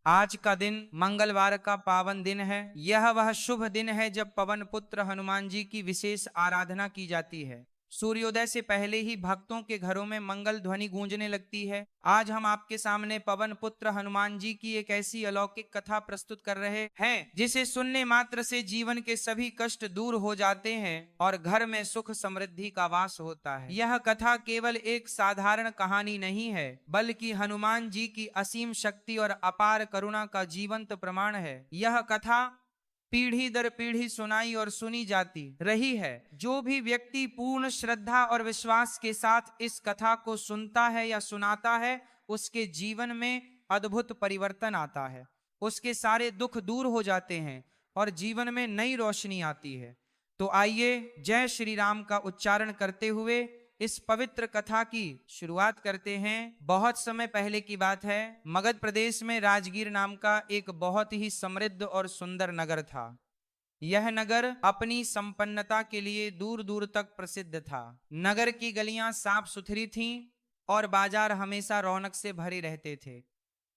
आज का दिन मंगलवार का पावन दिन है। यह वह शुभ दिन है जब पवन पुत्र हनुमान जी की विशेष आराधना की जाती है। सूर्योदय से पहले ही भक्तों के घरों में मंगल ध्वनि गूंजने लगती है। आज हम आपके सामने पवन पुत्र हनुमान जी की एक ऐसी अलौकिक कथा प्रस्तुत कर रहे हैं जिसे सुनने मात्र से जीवन के सभी कष्ट दूर हो जाते हैं और घर में सुख समृद्धि का वास होता है। यह कथा केवल एक साधारण कहानी नहीं है, बल्कि हनुमान जी की असीम शक्ति और अपार करुणा का जीवंत प्रमाण है। यह कथा पीढ़ी दर पीढ़ी सुनाई और सुनी जाती रही है। जो भी व्यक्ति पूर्ण श्रद्धा और विश्वास के साथ इस कथा को सुनता है या सुनाता है, उसके जीवन में अद्भुत परिवर्तन आता है। उसके सारे दुख दूर हो जाते हैं और जीवन में नई रोशनी आती है। तो आइए जय श्री राम का उच्चारण करते हुए इस पवित्र कथा की शुरुआत करते हैं। बहुत समय पहले की बात है। मगध प्रदेश में राजगीर नाम का एक बहुत ही समृद्ध और सुंदर नगर था। यह नगर अपनी संपन्नता के लिए दूर दूर तक प्रसिद्ध था। नगर की गलियां साफ सुथरी थीं और बाजार हमेशा रौनक से भरे रहते थे।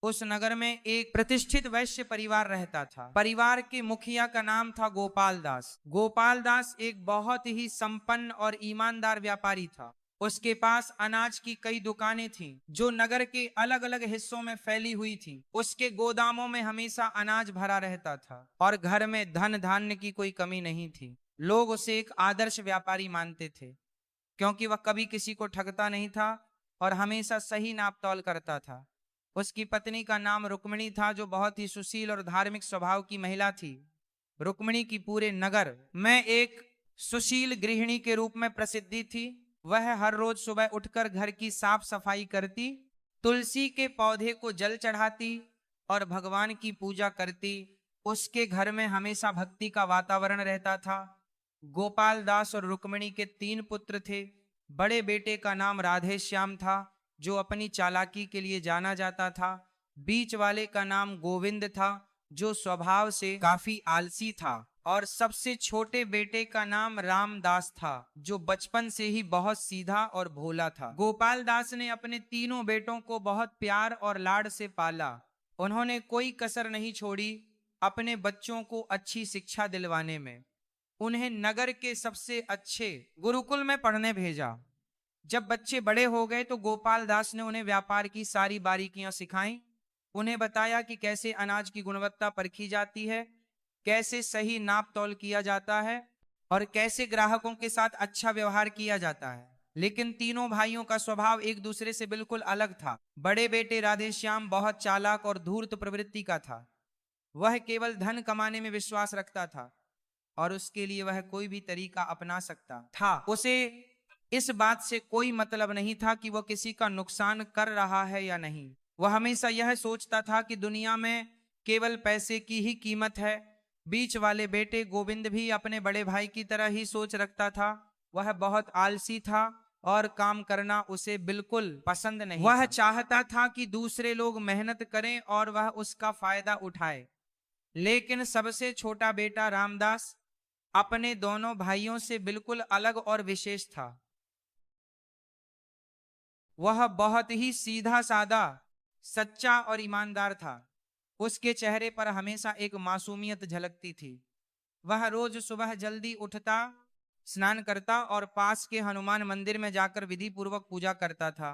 उस नगर में एक प्रतिष्ठित वैश्य परिवार रहता था। परिवार के मुखिया का नाम था गोपाल दास। गोपाल दास एक बहुत ही संपन्न और ईमानदार व्यापारी था। उसके पास अनाज की कई दुकानें थीं जो नगर के अलग अलग हिस्सों में फैली हुई थीं। उसके गोदामों में हमेशा अनाज भरा रहता था और घर में धन धान्य की कोई कमी नहीं थी। लोग उसे एक आदर्श व्यापारी मानते थे क्योंकि वह कभी किसी को ठगता नहीं था और हमेशा सही नाप तौल करता था। उसकी पत्नी का नाम रुक्मिणी था, जो बहुत ही सुशील और धार्मिक स्वभाव की महिला थी। रुक्मिणी की पूरे नगर में एक सुशील गृहिणी के रूप में प्रसिद्धि थी। वह हर रोज सुबह उठकर घर की साफ सफाई करती, तुलसी के पौधे को जल चढ़ाती और भगवान की पूजा करती। उसके घर में हमेशा भक्ति का वातावरण रहता था। गोपाल दास और रुक्मिणी के 3 पुत्र थे। बड़े बेटे का नाम राधे श्याम था, जो अपनी चालाकी के लिए जाना जाता था। बीच वाले का नाम गोविंद था, जो स्वभाव से काफी आलसी था। और सबसे छोटे बेटे का नाम रामदास था, जो बचपन से ही बहुत सीधा और भोला था। गोपाल दास ने अपने तीनों बेटों को बहुत प्यार और लाड से पाला। उन्होंने कोई कसर नहीं छोड़ी अपने बच्चों को अच्छी शिक्षा दिलवाने में। उन्हें नगर के सबसे अच्छे गुरुकुल में पढ़ने भेजा। जब बच्चे बड़े हो गए तो गोपाल दास ने उन्हें व्यापार की सारी बारीकियां सिखाई। उन्हें बताया कि कैसे अनाज की गुणवत्ता परखी जाती है, कैसे सही नाप तौल किया जाता है और कैसे ग्राहकों के साथ अच्छा व्यवहार किया जाता है। लेकिन तीनों भाइयों का स्वभाव एक दूसरे से बिल्कुल अलग था। बड़े बेटे राधेश्याम बहुत चालाक और धूर्त प्रवृत्ति का था। वह केवल धन कमाने में विश्वास रखता था और उसके लिए वह कोई भी तरीका अपना सकता था। उसे इस बात से कोई मतलब नहीं था कि वह किसी का नुकसान कर रहा है या नहीं। वह हमेशा यह सोचता था कि दुनिया में केवल पैसे की ही कीमत है। बीच वाले बेटे गोविंद भी अपने बड़े भाई की तरह ही सोच रखता था। वह बहुत आलसी था और काम करना उसे बिल्कुल पसंद नहीं। वह चाहता था कि दूसरे लोग मेहनत करें और वह उसका फायदा उठाए। लेकिन सबसे छोटा बेटा रामदास अपने दोनों भाइयों से बिल्कुल अलग और विशेष था। वह बहुत ही सीधा साधा, सच्चा और ईमानदार था। उसके चेहरे पर हमेशा एक मासूमियत झलकती थी। वह रोज सुबह जल्दी उठता, स्नान करता और पास के हनुमान मंदिर में जाकर विधि पूर्वक पूजा करता था।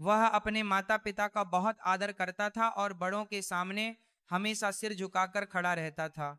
वह अपने माता पिता का बहुत आदर करता था और बड़ों के सामने हमेशा सिर झुकाकर खड़ा रहता था।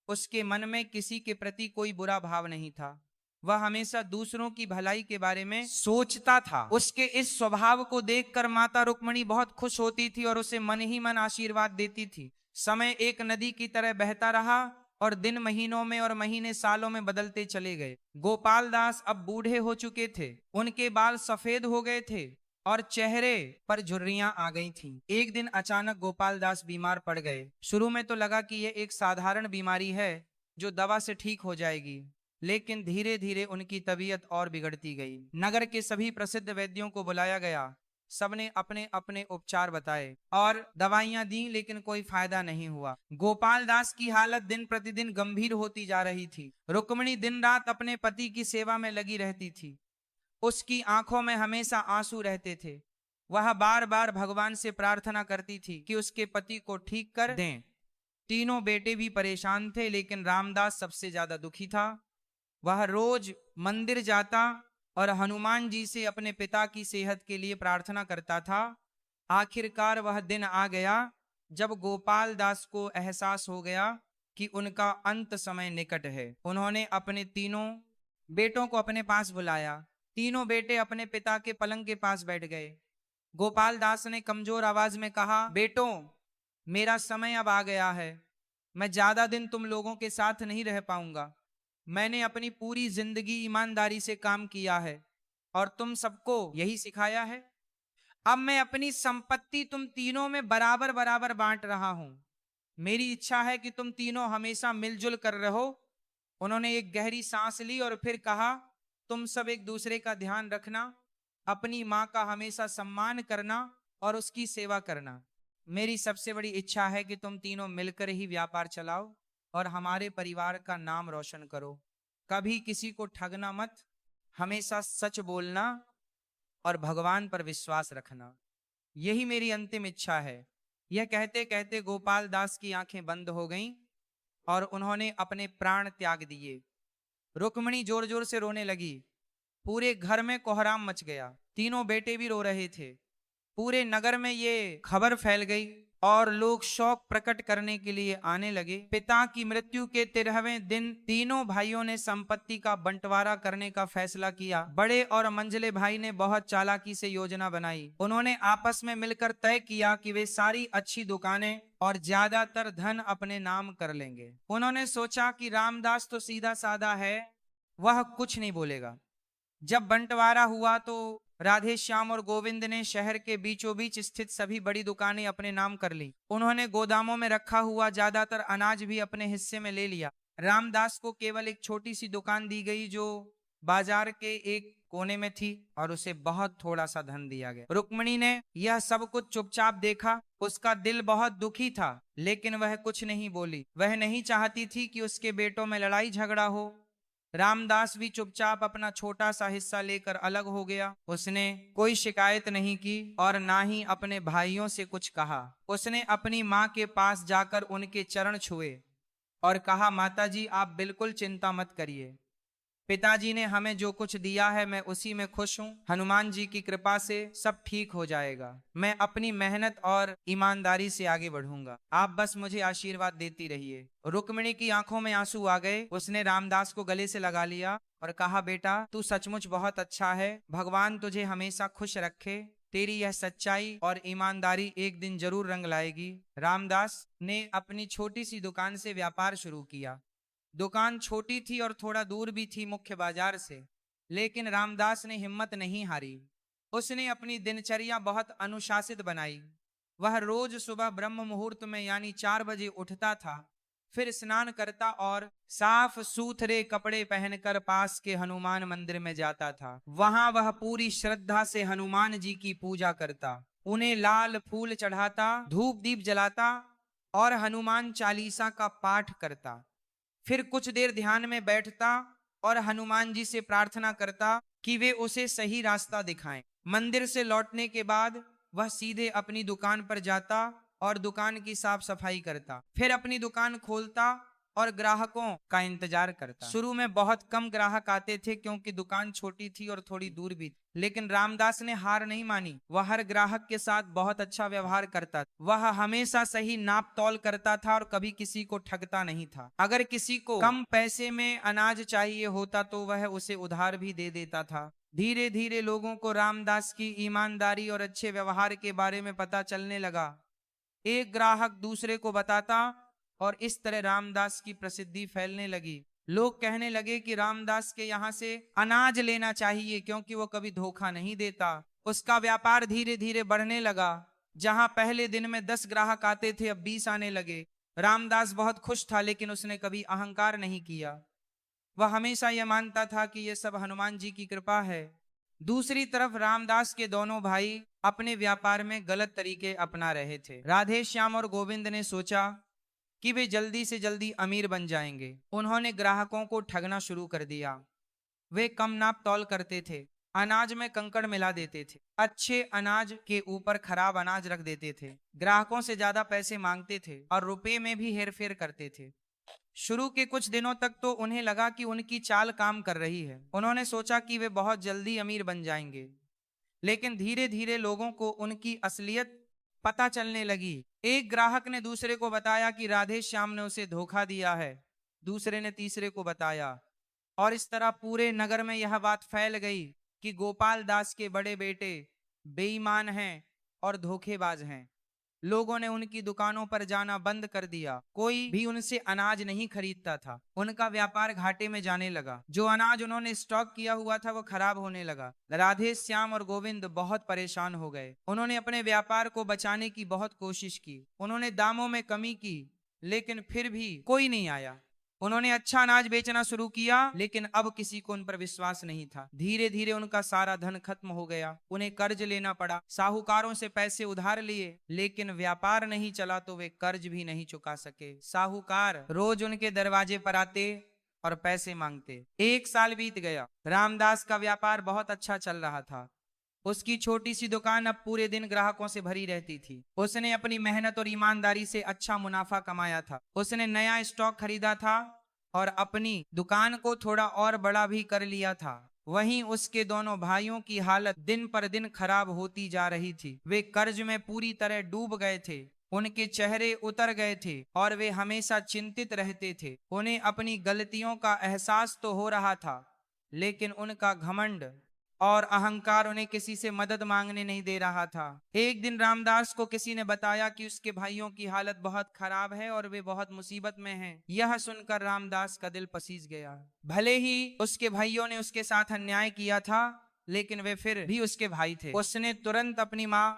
उसके मन में किसी के प्रति कोई बुरा भाव नहीं था। वह हमेशा दूसरों की भलाई के बारे में सोचता था। उसके इस स्वभाव को देखकर माता रुक्मिणी बहुत खुश होती थी और उसे मन ही मन आशीर्वाद देती थी। समय एक नदी की तरह बहता रहा और दिन महीनों में और महीने सालों में बदलते चले गए। गोपाल दास अब बूढ़े हो चुके थे। उनके बाल सफेद हो गए थे और चेहरे पर झुर्रियां आ गई थीं। एक दिन अचानक गोपाल दास बीमार पड़ गए। शुरू में तो लगा कि यह एक साधारण बीमारी है जो दवा से ठीक हो जाएगी, लेकिन धीरे धीरे उनकी तबीयत और बिगड़ती गई। नगर के सभी प्रसिद्ध वैद्यों को बुलाया गया। सबने अपने अपने उपचार बताए और दवाइयां दी, लेकिन कोई फायदा नहीं हुआ। गोपाल दास की हालत दिन प्रतिदिन गंभीर होती जा रही थी। रुक्मिणी दिन रात अपने पति की सेवा में लगी रहती थी। उसकी आंखों में हमेशा आंसू रहते थे। वह बार बार भगवान से प्रार्थना करती थी कि उसके पति को ठीक कर दें। तीनों बेटे भी परेशान थे, लेकिन रामदास सबसे ज्यादा दुखी था। वह रोज मंदिर जाता और हनुमान जी से अपने पिता की सेहत के लिए प्रार्थना करता था। आखिरकार वह दिन आ गया जब गोपाल दास को एहसास हो गया कि उनका अंत समय निकट है। उन्होंने अपने तीनों बेटों को अपने पास बुलाया। तीनों बेटे अपने पिता के पलंग के पास बैठ गए। गोपाल दास ने कमजोर आवाज में कहा, बेटों, मेरा समय अब आ गया है। मैं ज्यादा दिन तुम लोगों के साथ नहीं रह पाऊंगा। मैंने अपनी पूरी जिंदगी ईमानदारी से काम किया है और तुम सबको यही सिखाया है। अब मैं अपनी संपत्ति तुम तीनों में बराबर बराबर बांट रहा हूं। मेरी इच्छा है कि तुम तीनों हमेशा मिलजुल कर रहो। उन्होंने एक गहरी सांस ली और फिर कहा, तुम सब एक दूसरे का ध्यान रखना, अपनी माँ का हमेशा सम्मान करना और उसकी सेवा करना। मेरी सबसे बड़ी इच्छा है कि तुम तीनों मिलकर ही व्यापार चलाओ और हमारे परिवार का नाम रोशन करो। कभी किसी को ठगना मत, हमेशा सच बोलना और भगवान पर विश्वास रखना। यही मेरी अंतिम इच्छा है। यह कहते कहते गोपाल दास की आंखें बंद हो गईं और उन्होंने अपने प्राण त्याग दिए। रुक्मिणी जोर जोर से रोने लगी। पूरे घर में कोहराम मच गया। तीनों बेटे भी रो रहे थे। पूरे नगर में ये खबर फैल गई और लोग शोक प्रकट करने के लिए आने लगे। पिता की मृत्यु के 13वें दिन तीनों भाइयों ने संपत्ति का बंटवारा करने का फैसला किया। बड़े और मंझले भाई ने बहुत चालाकी से योजना बनाई। उन्होंने आपस में मिलकर तय किया कि वे सारी अच्छी दुकानें और ज्यादातर धन अपने नाम कर लेंगे। उन्होंने सोचा कि रामदास तो सीधा साधा है, वह कुछ नहीं बोलेगा। जब बंटवारा हुआ तो राधे श्याम और गोविंद ने शहर के बीचों बीच स्थित सभी बड़ी दुकानें अपने नाम कर ली। उन्होंने गोदामों में रखा हुआ ज्यादातर अनाज भी अपने हिस्से में ले लिया। रामदास को केवल एक छोटी सी दुकान दी गई जो बाजार के एक कोने में थी और उसे बहुत थोड़ा सा धन दिया गया। रुक्मिणी ने यह सब कुछ चुपचाप देखा। उसका दिल बहुत दुखी था, लेकिन वह कुछ नहीं बोली। वह नहीं चाहती थी कि उसके बेटों में लड़ाई झगड़ा हो। रामदास भी चुपचाप अपना छोटा सा हिस्सा लेकर अलग हो गया। उसने कोई शिकायत नहीं की और ना ही अपने भाइयों से कुछ कहा। उसने अपनी माँ के पास जाकर उनके चरण छुए और कहा, माताजी, आप बिल्कुल चिंता मत करिए। पिताजी ने हमें जो कुछ दिया है मैं उसी में खुश हूँ। हनुमान जी की कृपा से सब ठीक हो जाएगा। मैं अपनी मेहनत और ईमानदारी से आगे बढ़ूंगा। आप बस मुझे आशीर्वाद देती रहिए। रुक्मिणी की आंखों में आंसू आ गए। उसने रामदास को गले से लगा लिया और कहा, बेटा, तू सचमुच बहुत अच्छा है। भगवान तुझे हमेशा खुश रखे। तेरी यह सच्चाई और ईमानदारी एक दिन जरूर रंग लाएगी। रामदास ने अपनी छोटी सी दुकान से व्यापार शुरू किया। दुकान छोटी थी और थोड़ा दूर भी थी मुख्य बाजार से, लेकिन रामदास ने हिम्मत नहीं हारी। उसने अपनी दिनचर्या बहुत अनुशासित बनाई। वह रोज सुबह ब्रह्म मुहूर्त में यानी 4 बजे उठता था, फिर स्नान करता और साफ सुथरे कपड़े पहनकर पास के हनुमान मंदिर में जाता था। वहां वह पूरी श्रद्धा से हनुमान जी की पूजा करता, उन्हें लाल फूल चढ़ाता, धूप दीप जलाता और हनुमान चालीसा का पाठ करता। फिर कुछ देर ध्यान में बैठता और हनुमान जी से प्रार्थना करता कि वे उसे सही रास्ता दिखाएं। मंदिर से लौटने के बाद वह सीधे अपनी दुकान पर जाता और दुकान की साफ सफाई करता। फिर अपनी दुकान खोलता और ग्राहकों का इंतजार करता। शुरू में बहुत कम ग्राहक आते थे क्योंकि दुकान छोटी थी और थोड़ी दूर भी, लेकिन रामदास ने हार नहीं मानी। वह हर ग्राहक के साथ बहुत अच्छा व्यवहार करता। वह हमेशा सही नाप तौल करता था और कभी किसी को ठगता नहीं था। अगर किसी को कम पैसे में अनाज चाहिए होता तो वह उसे उधार भी दे देता था। धीरे धीरे लोगों को रामदास की ईमानदारी और अच्छे व्यवहार के बारे में पता चलने लगा। एक ग्राहक दूसरे को बताता और इस तरह रामदास की प्रसिद्धि फैलने लगी। लोग कहने लगे कि रामदास के यहाँ से अनाज लेना चाहिए क्योंकि वो कभी धोखा नहीं देता। उसका व्यापार धीरे धीरे बढ़ने लगा। जहां पहले दिन में 10 ग्राहक आते थे, अब 20 आने लगे। रामदास बहुत खुश था, लेकिन उसने कभी अहंकार नहीं किया। वह हमेशा यह मानता था कि यह सब हनुमान जी की कृपा है। दूसरी तरफ रामदास के दोनों भाई अपने व्यापार में गलत तरीके अपना रहे थे। राधे श्याम और गोविंद ने सोचा कि वे जल्दी से जल्दी अमीर बन जाएंगे। उन्होंने ग्राहकों को ठगना शुरू कर दिया। वे कम नाप तौल करते थे, अनाज में कंकड़ मिला देते थे, अच्छे अनाज के ऊपर खराब अनाज रख देते थे, ग्राहकों से ज्यादा पैसे मांगते थे और रुपए में भी हेरफेर करते थे। शुरू के कुछ दिनों तक तो उन्हें लगा कि उनकी चाल काम कर रही है। उन्होंने सोचा कि वे बहुत जल्दी अमीर बन जाएंगे, लेकिन धीरे धीरे लोगों को उनकी असलियत पता चलने लगी। एक ग्राहक ने दूसरे को बताया कि राधे श्याम ने उसे धोखा दिया है, दूसरे ने तीसरे को बताया, और इस तरह पूरे नगर में यह बात फैल गई कि गोपाल दास के बड़े बेटे बेईमान हैं और धोखेबाज हैं। लोगों ने उनकी दुकानों पर जाना बंद कर दिया, कोई भी उनसे अनाज नहीं खरीदता था। उनका व्यापार घाटे में जाने लगा। जो अनाज उन्होंने स्टॉक किया हुआ था वो खराब होने लगा। राधे श्याम और गोविंद बहुत परेशान हो गए। उन्होंने अपने व्यापार को बचाने की बहुत कोशिश की, उन्होंने दामों में कमी की, लेकिन फिर भी कोई नहीं आया। उन्होंने अच्छा अनाज बेचना शुरू किया, लेकिन अब किसी को उन पर विश्वास नहीं था। धीरे धीरे उनका सारा धन खत्म हो गया, उन्हें कर्ज लेना पड़ा। साहूकारों से पैसे उधार लिए, लेकिन व्यापार नहीं चला तो वे कर्ज भी नहीं चुका सके। साहूकार रोज उनके दरवाजे पर आते और पैसे मांगते। 1 साल बीत गया। रामदास का व्यापार बहुत अच्छा चल रहा था। उसकी छोटी सी दुकान अब पूरे दिन ग्राहकों से भरी रहती थी। उसने अपनी मेहनत और ईमानदारी से अच्छा मुनाफा कमाया था। उसने नया स्टॉक खरीदा था और अपनी दुकान को थोड़ा और बड़ा भी कर लिया था। वहीं उसके दोनों भाइयों की हालत दिन पर दिन खराब होती जा रही थी। वे कर्ज में पूरी तरह डूब गए थे, उनके चेहरे उतर गए थे और वे हमेशा चिंतित रहते थे। उन्हें अपनी गलतियों का एहसास तो हो रहा था, लेकिन उनका घमंड और अहंकार उन्हें किसी से मदद मांगने नहीं दे रहा था। एक दिन रामदास को किसी ने बताया कि उसके भाइयों की हालत बहुत खराब है और वे बहुत मुसीबत में हैं। यह सुनकर रामदास का दिल पसीज गया। भले ही उसके भाइयों ने उसके साथ अन्याय किया था, लेकिन वे फिर भी उसके भाई थे। उसने तुरंत अपनी माँ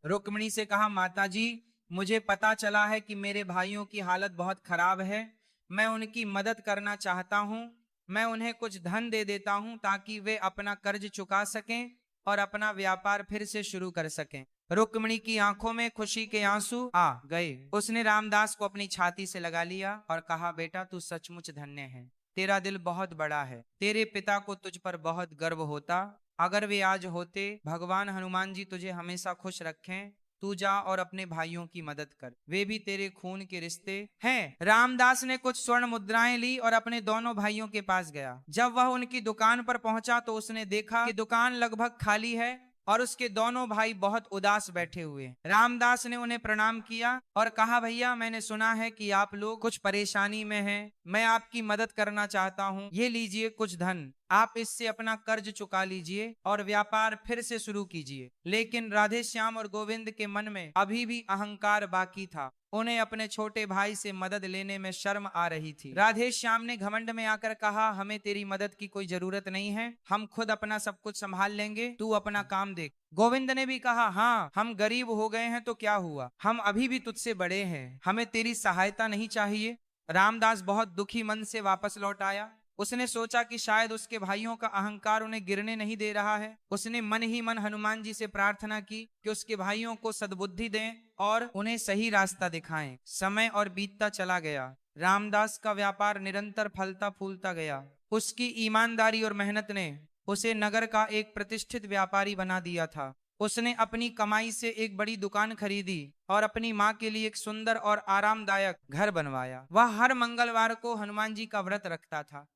रुक्मिणी से कहा, माताजी, मुझे पता चला है कि मेरे भाइयों की हालत बहुत खराब है। मैं उनकी मदद करना चाहता हूँ। मैं उन्हें कुछ धन दे देता हूं ताकि वे अपना कर्ज चुका सकें और अपना व्यापार फिर से शुरू कर सकें। रुक्मिणी की आंखों में खुशी के आंसू आ गए। उसने रामदास को अपनी छाती से लगा लिया और कहा, बेटा, तू सचमुच धन्य है। तेरा दिल बहुत बड़ा है। तेरे पिता को तुझ पर बहुत गर्व होता। अगर वे आज होते, भगवान हनुमान जी तुझे हमेशा खुश रखें। तू जा और अपने भाइयों की मदद कर, वे भी तेरे खून के रिश्ते हैं। रामदास ने कुछ स्वर्ण मुद्राएं ली और अपने दोनों भाइयों के पास गया। जब वह उनकी दुकान पर पहुंचा तो उसने देखा कि दुकान लगभग खाली है और उसके दोनों भाई बहुत उदास बैठे हुए। रामदास ने उन्हें प्रणाम किया और कहा, भैया, मैंने सुना है कि आप लोग कुछ परेशानी में हैं। मैं आपकी मदद करना चाहता हूँ। ये लीजिए कुछ धन, आप इससे अपना कर्ज चुका लीजिए और व्यापार फिर से शुरू कीजिए। लेकिन राधे श्याम और गोविंद के मन में अभी भी अहंकार बाकी था। उन्हें अपने छोटे भाई से मदद लेने में शर्म आ रही थी। राधे श्याम ने घमंड में आकर कहा, हमें तेरी मदद की कोई जरूरत नहीं है, हम खुद अपना सब कुछ संभाल लेंगे, तू अपना काम देख। गोविंद ने भी कहा, हाँ, हम गरीब हो गए हैं तो क्या हुआ, हम अभी भी तुझसे बड़े हैं, हमें तेरी सहायता नहीं चाहिए। रामदास बहुत दुखी मन से वापस लौट आया। उसने सोचा कि शायद उसके भाइयों का अहंकार उन्हें गिरने नहीं दे रहा है। उसने मन ही मन हनुमान जी से प्रार्थना की कि उसके भाइयों को सद्बुद्धि दें और उन्हें सही रास्ता दिखाएं। समय और बीतता चला गया। रामदास का व्यापार निरंतर फलता फूलता गया। उसकी ईमानदारी और मेहनत ने उसे नगर का एक प्रतिष्ठित व्यापारी बना दिया था। उसने अपनी कमाई से एक बड़ी दुकान खरीदी और अपनी माँ के लिए एक सुंदर और आरामदायक घर बनवाया। वह हर मंगलवार को हनुमान जी का व्रत रखता था।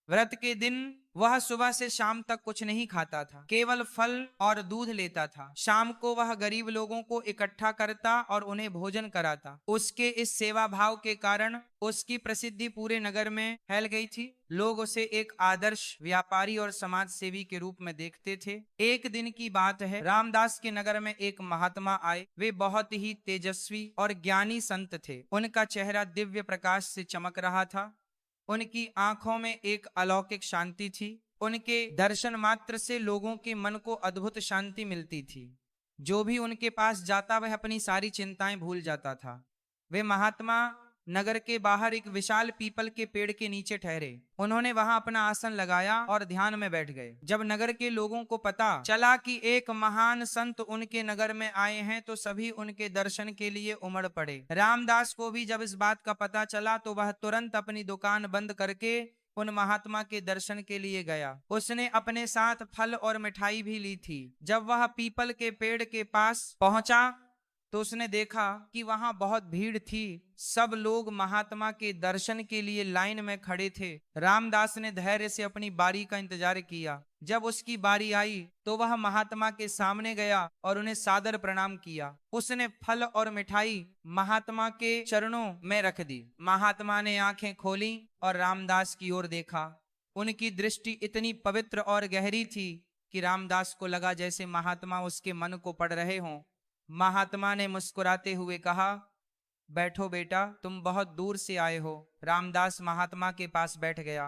व्रत के दिन वह सुबह से शाम तक कुछ नहीं खाता था, केवल फल और दूध लेता था। शाम को वह गरीब लोगों को इकट्ठा करता और उन्हें भोजन कराता। उसके इस सेवा भाव के कारण उसकी प्रसिद्धि पूरे नगर में फैल गई थी। लोग उसे एक आदर्श व्यापारी और समाज सेवी के रूप में देखते थे। एक दिन की बात है, रामदास के नगर में एक महात्मा आए। वे बहुत ही तेजस्वी और ज्ञानी संत थे। उनका चेहरा दिव्य प्रकाश से चमक रहा था। उनकी आंखों में एक अलौकिक शांति थी। उनके दर्शन मात्र से लोगों के मन को अद्भुत शांति मिलती थी। जो भी उनके पास जाता वह अपनी सारी चिंताएं भूल जाता था। वे महात्मा नगर के बाहर एक विशाल पीपल के पेड़ के नीचे ठहरे। उन्होंने वहां अपना आसन लगाया और ध्यान में बैठ गए। जब नगर के लोगों को पता चला कि एक महान संत उनके नगर में आए हैं तो सभी उनके दर्शन के लिए उमड़ पड़े। रामदास को भी जब इस बात का पता चला तो वह तुरंत अपनी दुकान बंद करके उन महात्मा के दर्शन के लिए गया। उसने अपने साथ फल और मिठाई भी ली थी। जब वह पीपल के पेड़ के पास पहुंचा तो उसने देखा कि वहां बहुत भीड़ थी। सब लोग महात्मा के दर्शन के लिए लाइन में खड़े थे। रामदास ने धैर्य से अपनी बारी का इंतजार किया। जब उसकी बारी आई तो वह महात्मा के सामने गया और उन्हें सादर प्रणाम किया। उसने फल और मिठाई महात्मा के चरणों में रख दी। महात्मा ने आंखें खोली और रामदास की ओर देखा। उनकी दृष्टि इतनी पवित्र और गहरी थी कि रामदास को लगा जैसे महात्मा उसके मन को पढ़ रहे हों। महात्मा ने मुस्कुराते हुए कहा, बैठो बेटा, तुम बहुत दूर से आए हो। रामदास महात्मा के पास बैठ गया।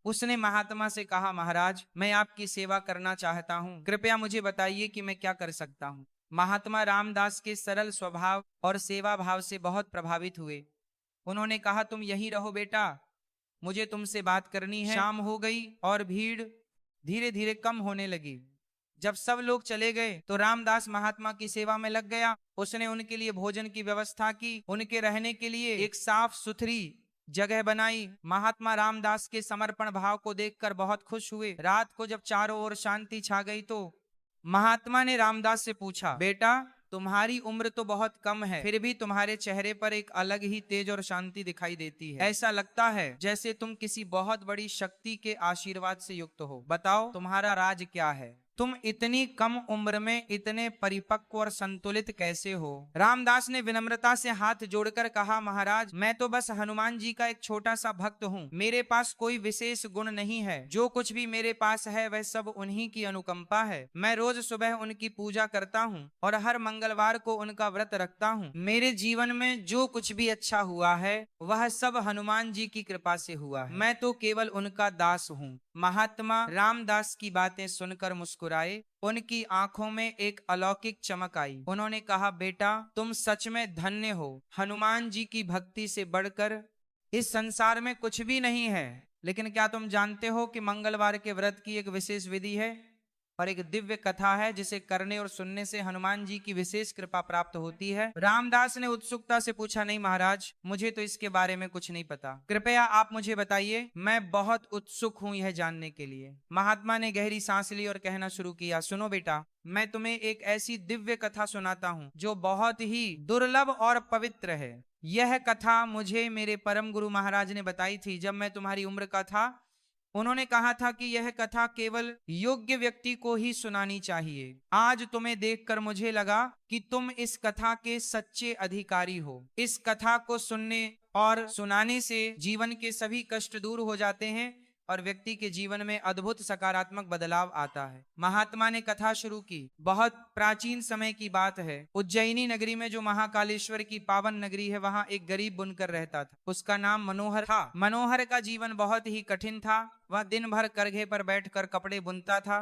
उसने महात्मा से कहा, महाराज, मैं आपकी सेवा करना चाहता हूँ, कृपया मुझे बताइए कि मैं क्या कर सकता हूँ। महात्मा रामदास के सरल स्वभाव और सेवा भाव से बहुत प्रभावित हुए। उन्होंने कहा, तुम यहीं रहो बेटा, मुझे तुमसे बात करनी है। शाम हो गई और भीड़ धीरे धीरे कम होने लगी। जब सब लोग चले गए तो रामदास महात्मा की सेवा में लग गया। उसने उनके लिए भोजन की व्यवस्था की, उनके रहने के लिए एक साफ सुथरी जगह बनाई। महात्मा रामदास के समर्पण भाव को देखकर बहुत खुश हुए। रात को जब चारों ओर शांति छा गई तो महात्मा ने रामदास से पूछा, बेटा, तुम्हारी उम्र तो बहुत कम है, फिर भी तुम्हारे चेहरे पर एक अलग ही तेज और शांति दिखाई देती है। ऐसा लगता है जैसे तुम किसी बहुत बड़ी शक्ति के आशीर्वाद से युक्त हो। बताओ, तुम्हारा राज क्या है? तुम इतनी कम उम्र में इतने परिपक्व और संतुलित कैसे हो? रामदास ने विनम्रता से हाथ जोड़कर कहा, महाराज, मैं तो बस हनुमान जी का एक छोटा सा भक्त हूँ। मेरे पास कोई विशेष गुण नहीं है। जो कुछ भी मेरे पास है वह सब उन्हीं की अनुकंपा है। मैं रोज सुबह उनकी पूजा करता हूँ और हर मंगलवार को उनका व्रत रखता हूँ। मेरे जीवन में जो कुछ भी अच्छा हुआ है वह सब हनुमान जी की कृपा से हुआ है। मैं तो केवल उनका दास हूँ। महात्मा रामदास की बातें सुनकर मुस्कुराए। उनकी आंखों में एक अलौकिक चमक आई। उन्होंने कहा, बेटा, तुम सच में धन्य हो। हनुमान जी की भक्ति से बढ़कर इस संसार में कुछ भी नहीं है। लेकिन क्या तुम जानते हो कि मंगलवार के व्रत की एक विशेष विधि है और एक दिव्य कथा है जिसे करने और सुनने से हनुमान जी की विशेष कृपा प्राप्त होती है? रामदास ने उत्सुकता से पूछा, नहीं महाराज, मुझे तो इसके बारे में कुछ नहीं पता, कृपया आप मुझे बताइए, मैं बहुत उत्सुक हूँ यह जानने के लिए। महात्मा ने गहरी सांस ली और कहना शुरू किया, सुनो बेटा, मैं तुम्हें एक ऐसी दिव्य कथा सुनाता हूँ जो बहुत ही दुर्लभ और पवित्र है। यह कथा मुझे मेरे परम गुरु महाराज ने बताई थी जब मैं तुम्हारी उम्र का था। उन्होंने कहा था कि यह कथा केवल योग्य व्यक्ति को ही सुनानी चाहिए। आज तुम्हें देखकर मुझे लगा कि तुम इस कथा के सच्चे अधिकारी हो। इस कथा को सुनने और सुनाने से जीवन के सभी कष्ट दूर हो जाते हैं और व्यक्ति के जीवन में अद्भुत सकारात्मक बदलाव आता है। महात्मा ने कथा शुरू की। बहुत प्राचीन समय की बात है। उज्जैनी नगरी में जो महाकालेश्वर की पावन नगरी है, वहां एक गरीब बुनकर रहता था। उसका नाम मनोहर था। मनोहर का जीवन बहुत ही कठिन था। वह दिन भर करघे पर बैठकर कपड़े बुनता था।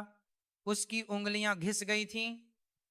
उसकी उंगलियां घिस गई थीं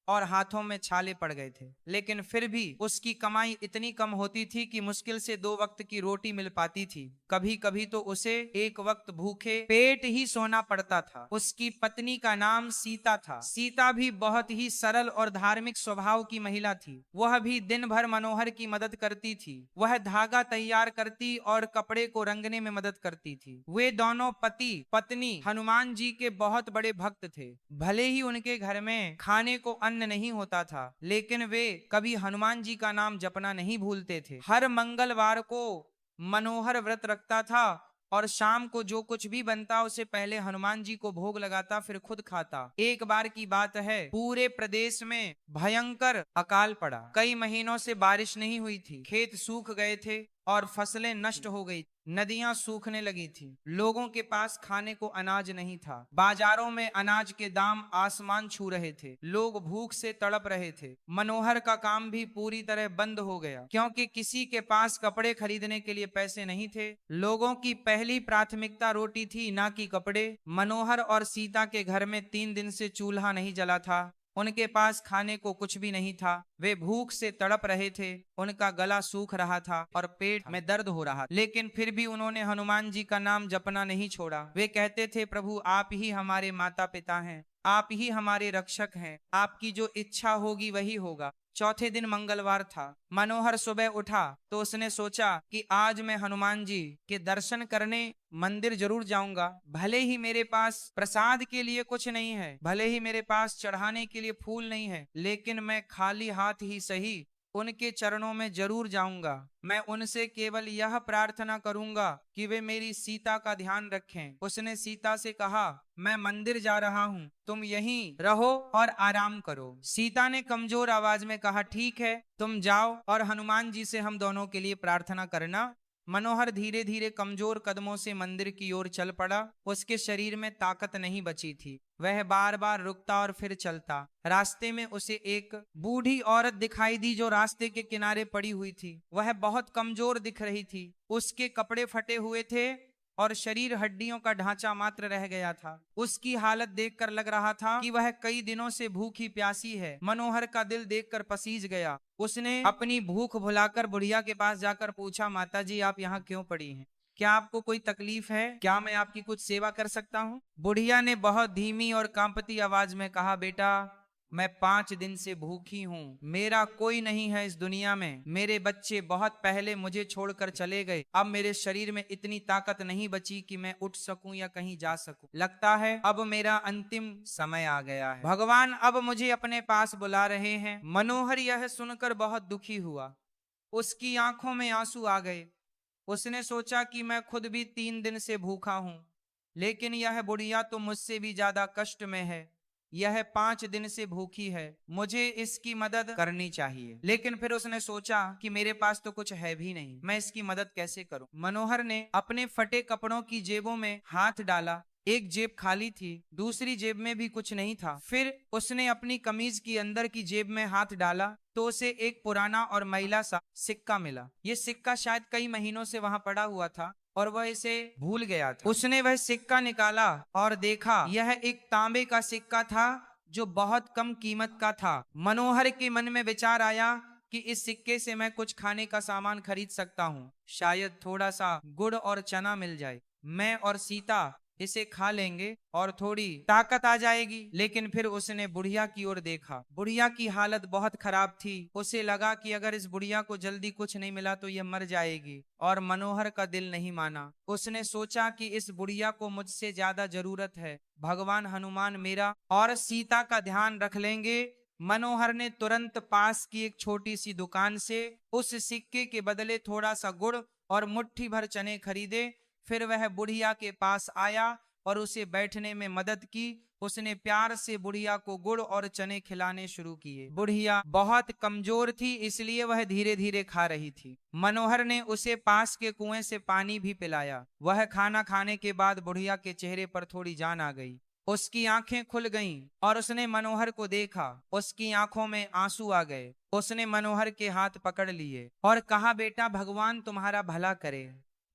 और हाथों में छाले पड़ गए थे, लेकिन फिर भी उसकी कमाई इतनी कम होती थी कि मुश्किल से 2 वक्त की रोटी मिल पाती थी। कभी कभी तो उसे एक वक्त भूखे पेट ही सोना पड़ता था। उसकी पत्नी का नाम सीता था। सीता भी बहुत ही सरल और धार्मिक स्वभाव की महिला थी। वह भी दिन भर मनोहर की मदद करती थी। वह धागा तैयार करती और कपड़े को रंगने में मदद करती थी। वे दोनों पति पत्नी हनुमान जी के बहुत बड़े भक्त थे। भले ही उनके घर में खाने को अन्न नहीं होता था, लेकिन वे कभी हनुमान जी का नाम जपना नहीं भूलते थे। हर मंगलवार को मनोहर व्रत रखता था और शाम को जो कुछ भी बनता उसे पहले हनुमान जी को भोग लगाता, फिर खुद खाता। एक बार की बात है, पूरे प्रदेश में भयंकर अकाल पड़ा। कई महीनों से बारिश नहीं हुई थी। खेत सूख गए थे और फसलें नष्ट हो गई। नदियां सूखने लगी थी। लोगों के पास खाने को अनाज नहीं था। बाजारों में अनाज के दाम आसमान छू रहे थे। लोग भूख से तड़प रहे थे। मनोहर का काम भी पूरी तरह बंद हो गया, क्योंकि किसी के पास कपड़े खरीदने के लिए पैसे नहीं थे। लोगों की पहली प्राथमिकता रोटी थी, ना कि कपड़े। मनोहर और सीता के घर में 3 दिन से चूल्हा नहीं जला था। उनके पास खाने को कुछ भी नहीं था। वे भूख से तड़प रहे थे। उनका गला सूख रहा था और पेट में दर्द हो रहा, लेकिन फिर भी उन्होंने हनुमान जी का नाम जपना नहीं छोड़ा। वे कहते थे, प्रभु आप ही हमारे माता पिता हैं, आप ही हमारे रक्षक हैं, आपकी जो इच्छा होगी वही होगा। चौथे दिन मंगलवार था। मनोहर सुबह उठा तो उसने सोचा कि आज मैं हनुमान जी के दर्शन करने मंदिर जरूर जाऊंगा। भले ही मेरे पास प्रसाद के लिए कुछ नहीं है, भले ही मेरे पास चढ़ाने के लिए फूल नहीं है, लेकिन मैं खाली हाथ ही सही उनके चरणों में जरूर जाऊंगा। मैं उनसे केवल यह प्रार्थना करूंगा कि वे मेरी सीता का ध्यान रखें। उसने सीता से कहा, मैं मंदिर जा रहा हूँ, तुम यहीं रहो और आराम करो। सीता ने कमजोर आवाज में कहा, ठीक है, तुम जाओ और हनुमान जी से हम दोनों के लिए प्रार्थना करना। मनोहर धीरे धीरे कमजोर कदमों से मंदिर की ओर चल पड़ा। उसके शरीर में ताकत नहीं बची थी। वह बार बार रुकता और फिर चलता। रास्ते में उसे एक बूढ़ी औरत दिखाई दी जो रास्ते के किनारे पड़ी हुई थी। वह बहुत कमजोर दिख रही थी। उसके कपड़े फटे हुए थे और शरीर हड्डियों का ढांचा मात्र रह गया था। उसकी हालत देखकर लग रहा था कि वह कई दिनों से भूखी प्यासी है। मनोहर का दिल देखकर पसीज गया। उसने अपनी भूख भुलाकर बुढ़िया के पास जाकर पूछा, माताजी आप यहाँ क्यों पड़ी हैं? क्या आपको कोई तकलीफ है? क्या मैं आपकी कुछ सेवा कर सकता हूँ? बुढ़िया ने बहुत धीमी और कांपती आवाज में कहा, बेटा मैं 5 दिन से भूखी हूँ। मेरा कोई नहीं है इस दुनिया में। मेरे बच्चे बहुत पहले मुझे छोड़कर चले गए। अब मेरे शरीर में इतनी ताकत नहीं बची कि मैं उठ सकूं या कहीं जा सकूं। लगता है अब मेरा अंतिम समय आ गया है। भगवान अब मुझे अपने पास बुला रहे हैं। मनोहर यह सुनकर बहुत दुखी हुआ। उसकी आंखों में आंसू आ गए। उसने सोचा कि मैं खुद भी 3 दिन से भूखा हूं, लेकिन यह बुढ़िया तो मुझसे भी ज्यादा कष्ट में है। यह 5 दिन से भूखी है, मुझे इसकी मदद करनी चाहिए। लेकिन फिर उसने सोचा कि मेरे पास तो कुछ है भी नहीं, मैं इसकी मदद कैसे करूं? मनोहर ने अपने फटे कपड़ों की जेबों में हाथ डाला। एक जेब खाली थी, दूसरी जेब में भी कुछ नहीं था। फिर उसने अपनी कमीज की अंदर की जेब में हाथ डाला तो उसे एक पुराना और मैला सा सिक्का मिला। ये सिक्का शायद कई महीनों से वहां पड़ा हुआ था और वह इसे भूल गया था। उसने वह सिक्का निकाला और देखा यह एक तांबे का सिक्का था जो बहुत कम कीमत का था। मनोहर के मन में विचार आया कि इस सिक्के से मैं कुछ खाने का सामान खरीद सकता हूँ। शायद थोड़ा सा गुड़ और चना मिल जाए, मैं और सीता इसे खा लेंगे और थोड़ी ताकत आ जाएगी। लेकिन फिर उसने बुढ़िया की ओर देखा। बुढ़िया की हालत बहुत खराब थी। उसे लगा कि अगर इस बुढ़िया को जल्दी कुछ नहीं मिला तो यह मर जाएगी, और मनोहर का दिल नहीं माना। उसने सोचा कि इस बुढ़िया को मुझसे ज्यादा जरूरत है। भगवान हनुमान मेरा और सीता का ध्यान रख लेंगे। मनोहर ने तुरंत पास की एक छोटी सी दुकान से उस सिक्के के बदले थोड़ा सा गुड़ और मुट्ठी भर चने खरीदे। फिर वह बुढ़िया के पास आया और उसे बैठने में मदद की। उसने प्यार से बुढ़िया को गुड़ और चने खिलाने शुरू किए। बुढ़िया बहुत कमजोर थी, इसलिए वह धीरे धीरे खा रही थी। मनोहर ने उसे पास के कुएं से पानी भी पिलाया। वह खाना खाने के बाद बुढ़िया के चेहरे पर थोड़ी जान आ गई। उसकी आंखें खुल गईं और उसने मनोहर को देखा। उसकी आंखों में आंसू आ गए। उसने मनोहर के हाथ पकड़ लिए और कहा, बेटा भगवान तुम्हारा भला करे,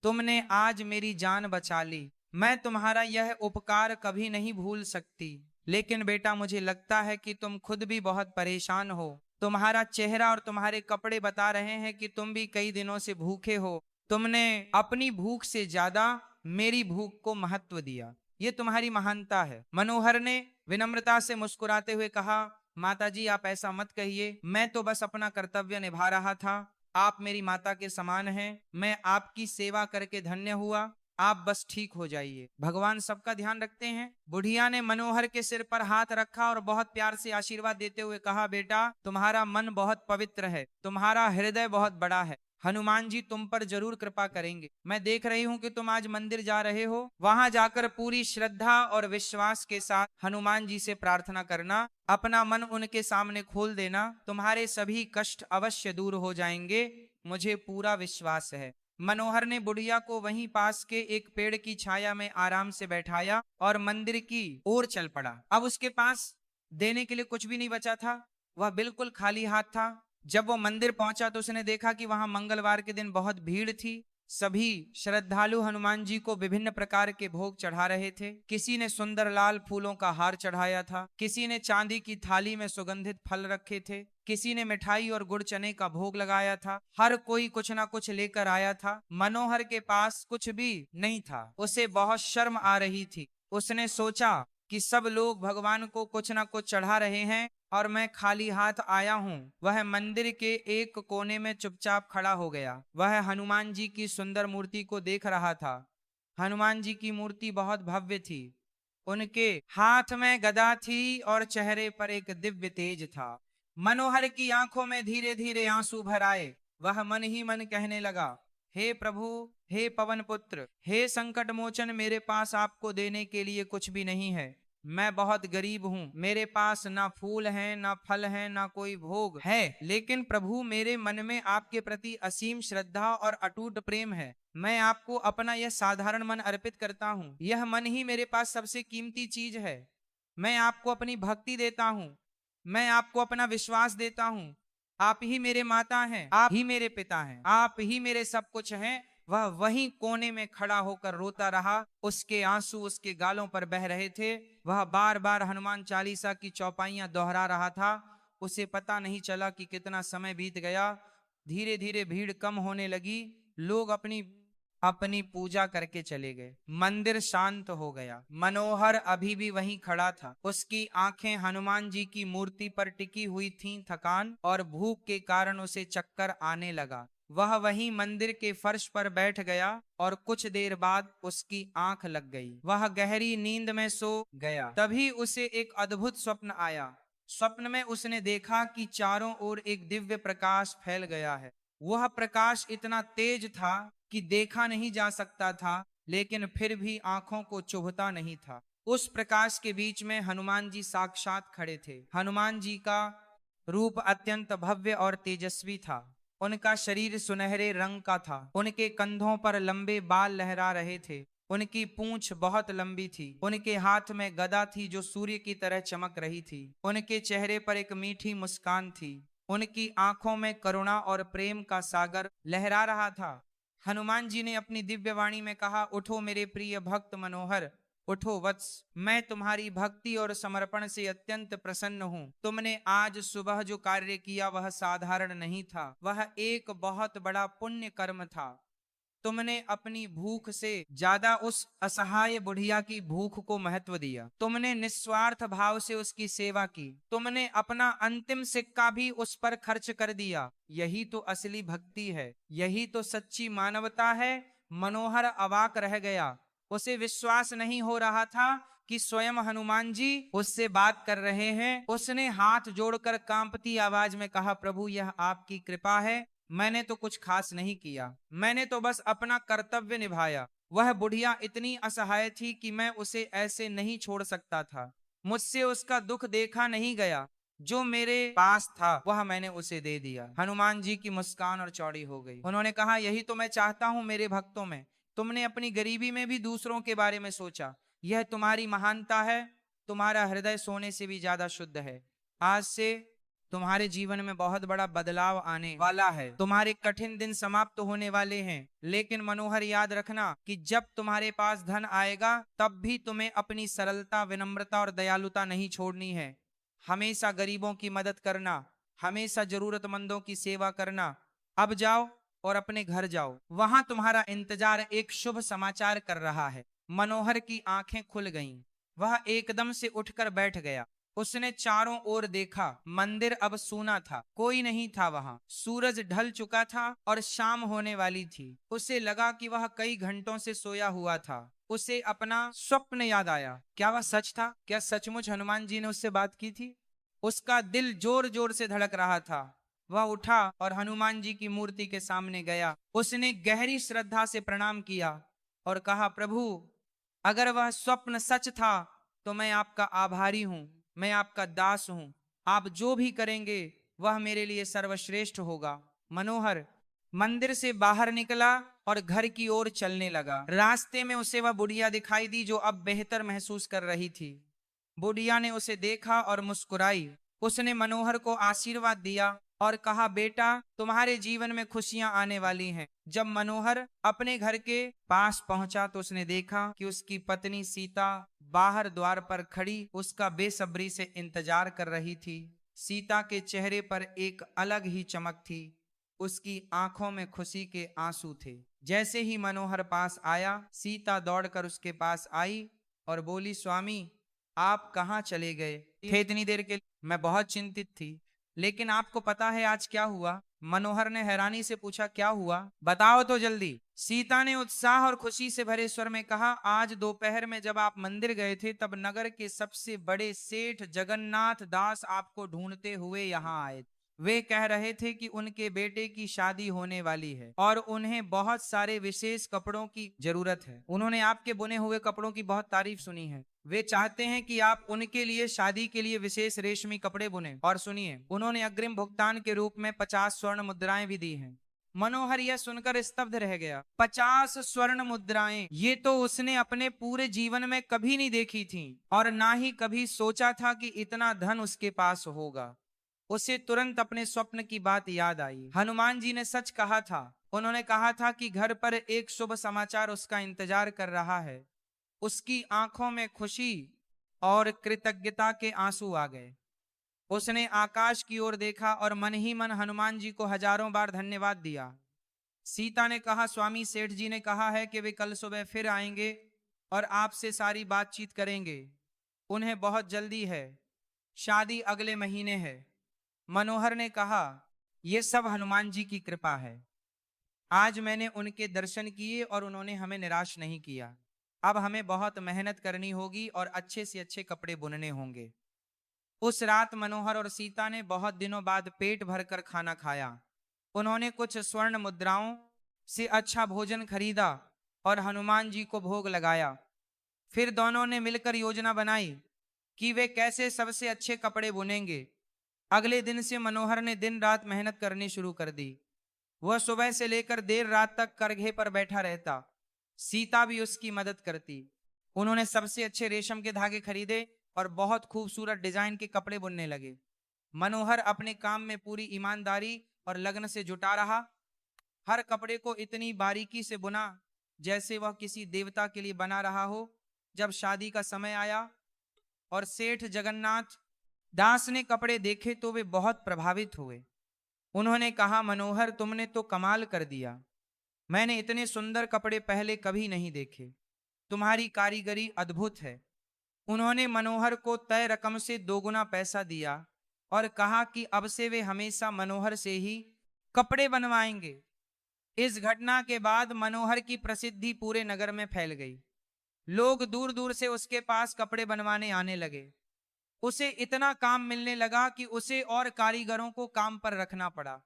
तुमने आज मेरी जान बचा ली। मैं तुम्हारा यह उपकार कभी नहीं भूल सकती। लेकिन बेटा मुझे लगता है कि तुम खुद भी बहुत परेशान हो। तुम्हारा चेहरा और तुम्हारे कपड़े बता रहे हैं कि तुम भी कई दिनों से भूखे हो। तुमने अपनी भूख से ज्यादा मेरी भूख को महत्व दिया, ये तुम्हारी महानता है। मनोहर ने विनम्रता से मुस्कुराते हुए कहा, माताजी आप ऐसा मत कहिए, मैं तो बस अपना कर्तव्य निभा रहा था। आप मेरी माता के समान हैं। मैं आपकी सेवा करके धन्य हुआ। आप बस ठीक हो जाइए, भगवान सबका ध्यान रखते हैं। बुढ़िया ने मनोहर के सिर पर हाथ रखा और बहुत प्यार से आशीर्वाद देते हुए कहा, बेटा तुम्हारा मन बहुत पवित्र है, तुम्हारा हृदय बहुत बड़ा है। हनुमान जी तुम पर जरूर कृपा करेंगे। मैं देख रही हूँ कि तुम आज मंदिर जा रहे हो। वहां जाकर पूरी श्रद्धा और विश्वास के साथ हनुमान जी से प्रार्थना करना। अपना मन उनके सामने खोल देना। तुम्हारे सभी कष्ट अवश्य दूर हो जाएंगे, मुझे पूरा विश्वास है। मनोहर ने बुढ़िया को वहीं पास के एक पेड़ की छाया में आराम से बैठाया और मंदिर की ओर चल पड़ा। अब उसके पास देने के लिए कुछ भी नहीं बचा था। वह बिल्कुल खाली हाथ था। जब वो मंदिर पहुंचा तो उसने देखा कि वहां मंगलवार के दिन बहुत भीड़ थी। सभी श्रद्धालु हनुमान जी को विभिन्न प्रकार के भोग चढ़ा रहे थे। किसी ने सुंदर लाल फूलों का हार चढ़ाया था, किसी ने चांदी की थाली में सुगंधित फल रखे थे, किसी ने मिठाई और गुड़ चने का भोग लगाया था। हर कोई कुछ ना कुछ लेकर आया था। मनोहर के पास कुछ भी नहीं था। उसे बहुत शर्म आ रही थी। उसने सोचा कि सब लोग भगवान को कुछ ना कुछ चढ़ा रहे हैं और मैं खाली हाथ आया हूँ। वह मंदिर के एक कोने में चुपचाप खड़ा हो गया। वह हनुमान जी की सुंदर मूर्ति को देख रहा था। हनुमान जी की मूर्ति बहुत भव्य थी। उनके हाथ में गदा थी और चेहरे पर एक दिव्य तेज था। मनोहर की आंखों में धीरे धीरे आंसू भर आए। वह मन ही मन कहने लगा, हे प्रभु, हे पवन पुत्र, हे संकट मोचन, मेरे पास आपको देने के लिए कुछ भी नहीं है। मैं बहुत गरीब हूँ। मेरे पास ना फूल हैं, ना फल हैं, ना कोई भोग है, लेकिन प्रभु मेरे मन में आपके प्रति असीम श्रद्धा और अटूट प्रेम है। मैं आपको अपना यह साधारण मन अर्पित करता हूँ। यह मन ही मेरे पास सबसे कीमती चीज है। मैं आपको अपनी भक्ति देता हूँ। मैं आपको अपना विश्वास देता हूँ। आप ही मेरे माता हैं, आप ही मेरे पिता हैं, आप ही मेरे सब कुछ हैं। वह वहीं कोने में खड़ा होकर रोता रहा। उसके आंसू उसके गालों पर बह रहे थे। वह बार बार हनुमान चालीसा की चौपाइयां दोहरा रहा था। उसे पता नहीं चला कि कितना समय बीत गया। धीरे धीरे भीड़ कम होने लगी। लोग अपनी अपनी पूजा करके चले गए। मंदिर शांत हो गया। मनोहर अभी भी वहीं खड़ा था। उसकी आंखें हनुमान जी की मूर्ति पर टिकी हुई थीं। थकान और भूख के कारण उसे चक्कर आने लगा। वह वहीं मंदिर के फर्श पर बैठ गया और कुछ देर बाद उसकी आंख लग गई। वह गहरी नींद में सो गया। तभी उसे एक अद्भुत स्वप्न आया। स्वप्न में उसने देखा कि चारों ओर एक दिव्य प्रकाश फैल गया है। वह प्रकाश इतना तेज था कि देखा नहीं जा सकता था, लेकिन फिर भी आंखों को चुभता नहीं था। उस प्रकाश के बीच में हनुमान जी साक्षात खड़े थे। हनुमान जी का रूप अत्यंत भव्य और तेजस्वी था। उनका शरीर सुनहरे रंग का था। उनके कंधों पर लंबे बाल लहरा रहे थे। उनकी पूंछ बहुत लंबी थी। उनके हाथ में गदा थी जो सूर्य की तरह चमक रही थी। उनके चेहरे पर एक मीठी मुस्कान थी। उनकी आंखों में करुणा और प्रेम का सागर लहरा रहा था। हनुमान जी ने अपनी दिव्य वाणी में कहा, उठो मेरे प्रिय भक्त मनोहर, उठो वत्स। मैं तुम्हारी भक्ति और समर्पण से अत्यंत प्रसन्न हूँ। तुमने आज सुबह जो कार्य किया वह साधारण नहीं था, वह एक बहुत बड़ा पुण्य कर्म था। तुमने अपनी भूख से ज्यादा उस असहाय बुढ़िया की भूख को महत्व दिया। तुमने निस्वार्थ भाव से उसकी सेवा की। तुमने अपना अंतिम सिक्का भी उस पर खर्च कर दिया। यही तो असली भक्ति है, यही तो सच्ची मानवता है। मनोहर अवाक रह गया। उसे विश्वास नहीं हो रहा था कि स्वयं हनुमान जी उससे बात कर रहे हैं। उसने हाथ जोड़कर कांपती आवाज में कहा, प्रभु यह आपकी कृपा है। मैंने तो कुछ खास नहीं किया, मैंने तो बस अपना कर्तव्य निभाया। वह बुढ़िया इतनी असहाय थी कि मैं उसे ऐसे नहीं छोड़ सकता था। मुझसे उसका दुख देखा नहीं गया। जो मेरे पास था वह मैंने उसे दे दिया। हनुमान जी की मुस्कान और चौड़ी हो गई। उन्होंने कहा, यही तो मैं चाहता हूं मेरे भक्तों में। तुमने अपनी गरीबी में भी दूसरों के बारे में सोचा। यह तुम्हारी महानता है। तुम्हारा हृदय सोने से भी ज्यादा शुद्ध है। आज से तुम्हारे जीवन में बहुत बड़ा बदलाव आने वाला है। तुम्हारे कठिन दिन समाप्त होने वाले हैं। लेकिन मनोहर याद रखना कि जब तुम्हारे पास धन आएगा तब भी तुम्हें अपनी सरलता, विनम्रता और दयालुता नहीं छोड़नी है। हमेशा गरीबों की मदद करना, हमेशा जरूरतमंदों की सेवा करना। अब जाओ और अपने घर जाओ। वहां तुम्हारा इंतजार एक शुभ समाचार कर रहा है। मनोहर की आंखें खुल गईं। वह एकदम से उठकर बैठ गया। उसने चारों ओर देखा। मंदिर अब सूना था, कोई नहीं था वहां। सूरज ढल चुका था और शाम होने वाली थी। उसे लगा कि वह कई घंटों से सोया हुआ था। उसे अपना स्वप्न याद आया। क्या वह सच था? क्या सचमुच हनुमान जी ने उससे बात की थी? उसका दिल जोर जोर से धड़क रहा था। वह उठा और हनुमान जी की मूर्ति के सामने गया। उसने गहरी श्रद्धा से प्रणाम किया और कहा, प्रभु अगर वह स्वप्न सच था तो मैं आपका आभारी हूं, मैं आपका दास हूं। आप जो भी करेंगे वह मेरे लिए सर्वश्रेष्ठ होगा। मनोहर मंदिर से बाहर निकला और घर की ओर चलने लगा। रास्ते में उसे वह बुढ़िया दिखाई दी जो अब बेहतर महसूस कर रही थी। बुढ़िया ने उसे देखा और मुस्कुराई। उसने मनोहर को आशीर्वाद दिया और कहा, बेटा तुम्हारे जीवन में खुशियां आने वाली हैं। जब मनोहर अपने घर के पास पहुंचा तो उसने देखा कि उसकी पत्नी सीता बाहर द्वार पर खड़ी उसका बेसब्री से इंतजार कर रही थी। सीता के चेहरे पर एक अलग ही चमक थी। उसकी आंखों में खुशी के आंसू थे। जैसे ही मनोहर पास आया, सीता दौड़कर उसके पास आई और बोली, स्वामी आप कहाँ चले गए थे इतनी देर के लिए? मैं बहुत चिंतित थी, लेकिन आपको पता है आज क्या हुआ? मनोहर ने हैरानी से पूछा, क्या हुआ, बताओ तो जल्दी। सीता ने उत्साह और खुशी से भरे स्वर में कहा, आज दोपहर में जब आप मंदिर गए थे तब नगर के सबसे बड़े सेठ जगन्नाथ दास आपको ढूंढते हुए यहाँ आए। वे कह रहे थे कि उनके बेटे की शादी होने वाली है और उन्हें बहुत सारे विशेष कपड़ों की जरूरत है। उन्होंने आपके बुने हुए कपड़ों की बहुत तारीफ सुनी है। वे चाहते हैं कि आप उनके लिए शादी के लिए विशेष रेशमी कपड़े बुने। और सुनिए, उन्होंने अग्रिम भुगतान के रूप में 50 स्वर्ण मुद्राएं भी दी हैं। मनोहर यह सुनकर स्तब्ध रह गया। 50 स्वर्ण मुद्राएं, ये तो उसने अपने पूरे जीवन में कभी नहीं देखी थी और ना ही कभी सोचा था कि इतना धन उसके पास होगा। उसे तुरंत अपने स्वप्न की बात याद आई। हनुमान जी ने सच कहा था। उन्होंने कहा था कि घर पर एक शुभ समाचार उसका इंतजार कर रहा है। उसकी आंखों में खुशी और कृतज्ञता के आंसू आ गए। उसने आकाश की ओर देखा और मन ही मन हनुमान जी को हजारों बार धन्यवाद दिया। सीता ने कहा, स्वामी सेठ जी ने कहा है कि वे कल सुबह फिर आएंगे और आपसे सारी बातचीत करेंगे। उन्हें बहुत जल्दी है, शादी अगले महीने है। मनोहर ने कहा, यह सब हनुमान जी की कृपा है। आज मैंने उनके दर्शन किए और उन्होंने हमें निराश नहीं किया। अब हमें बहुत मेहनत करनी होगी और अच्छे से अच्छे कपड़े बुनने होंगे। उस रात मनोहर और सीता ने बहुत दिनों बाद पेट भरकर खाना खाया। उन्होंने कुछ स्वर्ण मुद्राओं से अच्छा भोजन खरीदा और हनुमान जी को भोग लगाया। फिर दोनों ने मिलकर योजना बनाई कि वे कैसे सबसे अच्छे कपड़े बुनेंगे। अगले दिन से मनोहर ने दिन रात मेहनत करनी शुरू कर दी। वह सुबह से लेकर देर रात तक करघे पर बैठा रहता। सीता भी उसकी मदद करती। उन्होंने सबसे अच्छे रेशम के धागे खरीदे और बहुत खूबसूरत डिजाइन के कपड़े बुनने लगे। मनोहर अपने काम में पूरी ईमानदारी और लगन से जुटा रहा। हर कपड़े को इतनी बारीकी से बुना जैसे वह किसी देवता के लिए बना रहा हो। जब शादी का समय आया और सेठ जगन्नाथ दास ने कपड़े देखे तो वे बहुत प्रभावित हुए। उन्होंने कहा, मनोहर, तुमने तो कमाल कर दिया। मैंने इतने सुंदर कपड़े पहले कभी नहीं देखे। तुम्हारी कारीगरी अद्भुत है। उन्होंने मनोहर को तय रकम से 2 गुना पैसा दिया और कहा कि अब से वे हमेशा मनोहर से ही कपड़े बनवाएंगे। इस घटना के बाद मनोहर की प्रसिद्धि पूरे नगर में फैल गई। लोग दूर दूर से उसके पास कपड़े बनवाने आने लगे। उसे इतना काम मिलने लगा कि उसे और कारीगरों को काम पर रखना पड़ा।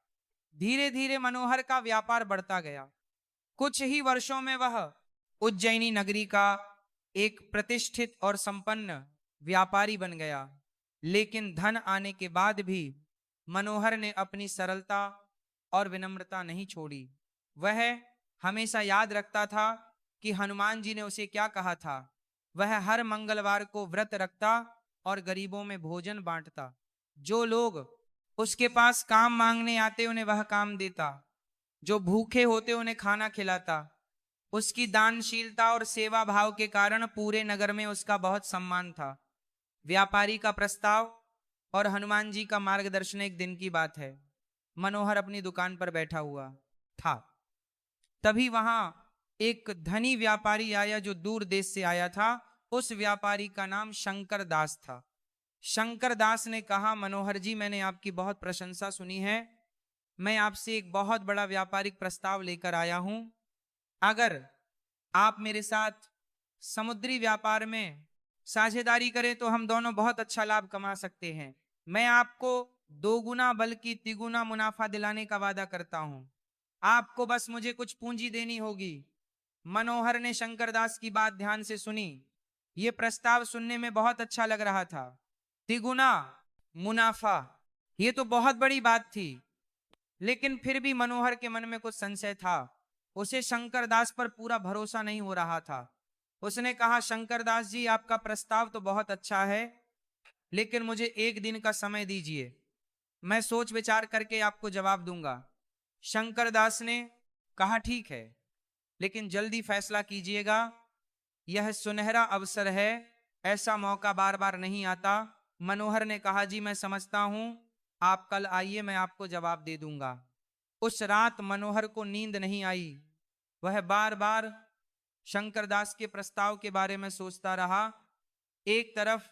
धीरे धीरे मनोहर का व्यापार बढ़ता गया। कुछ ही वर्षों में वह उज्जैनी नगरी का एक प्रतिष्ठित और संपन्न व्यापारी बन गया। लेकिन धन आने के बाद भी मनोहर ने अपनी सरलता और विनम्रता नहीं छोड़ी। वह हमेशा याद रखता था कि हनुमान जी ने उसे क्या कहा था। वह हर मंगलवार को व्रत रखता और गरीबों में भोजन बांटता। जो लोग उसके पास काम मांगने आते उन्हें वह काम देता। जो भूखे होते उन्हें खाना खिलाता। उसकी दानशीलता और सेवा भाव के कारण पूरे नगर में उसका बहुत सम्मान था। व्यापारी का प्रस्ताव और हनुमान जी का मार्गदर्शन एक दिन की बात है। मनोहर अपनी दुकान पर बैठा हुआ था। तभी वहां एक धनी व्यापारी आया जो दूर देश से आया था। उस व्यापारी का नाम शंकर दास था। शंकर दास ने कहा, मनोहर जी, मैंने आपकी बहुत प्रशंसा सुनी है। मैं आपसे एक बहुत बड़ा व्यापारिक प्रस्ताव लेकर आया हूं। अगर आप मेरे साथ समुद्री व्यापार में साझेदारी करें तो हम दोनों बहुत अच्छा लाभ कमा सकते हैं। मैं आपको 2 गुना बल्कि 3 गुना मुनाफा दिलाने का वादा करता हूं। आपको बस मुझे कुछ पूंजी देनी होगी। मनोहर ने शंकरदास की बात ध्यान से सुनी। यह प्रस्ताव सुनने में बहुत अच्छा लग रहा था। 3 गुना मुनाफा, यह तो बहुत बड़ी बात थी। लेकिन फिर भी मनोहर के मन में कुछ संशय था। उसे शंकरदास पर पूरा भरोसा नहीं हो रहा था। उसने कहा, शंकरदास जी, आपका प्रस्ताव तो बहुत अच्छा है, लेकिन मुझे 1 दिन का समय दीजिए। मैं सोच विचार करके आपको जवाब दूंगा। शंकरदास ने कहा, ठीक है, लेकिन जल्दी फैसला कीजिएगा। यह सुनहरा अवसर है, ऐसा मौका बार बार नहीं आता। मनोहर ने कहा, जी मैं समझता हूं, आप कल आइए, मैं आपको जवाब दे दूंगा। उस रात मनोहर को नींद नहीं आई। वह बार बार शंकरदास के प्रस्ताव के बारे में सोचता रहा। एक तरफ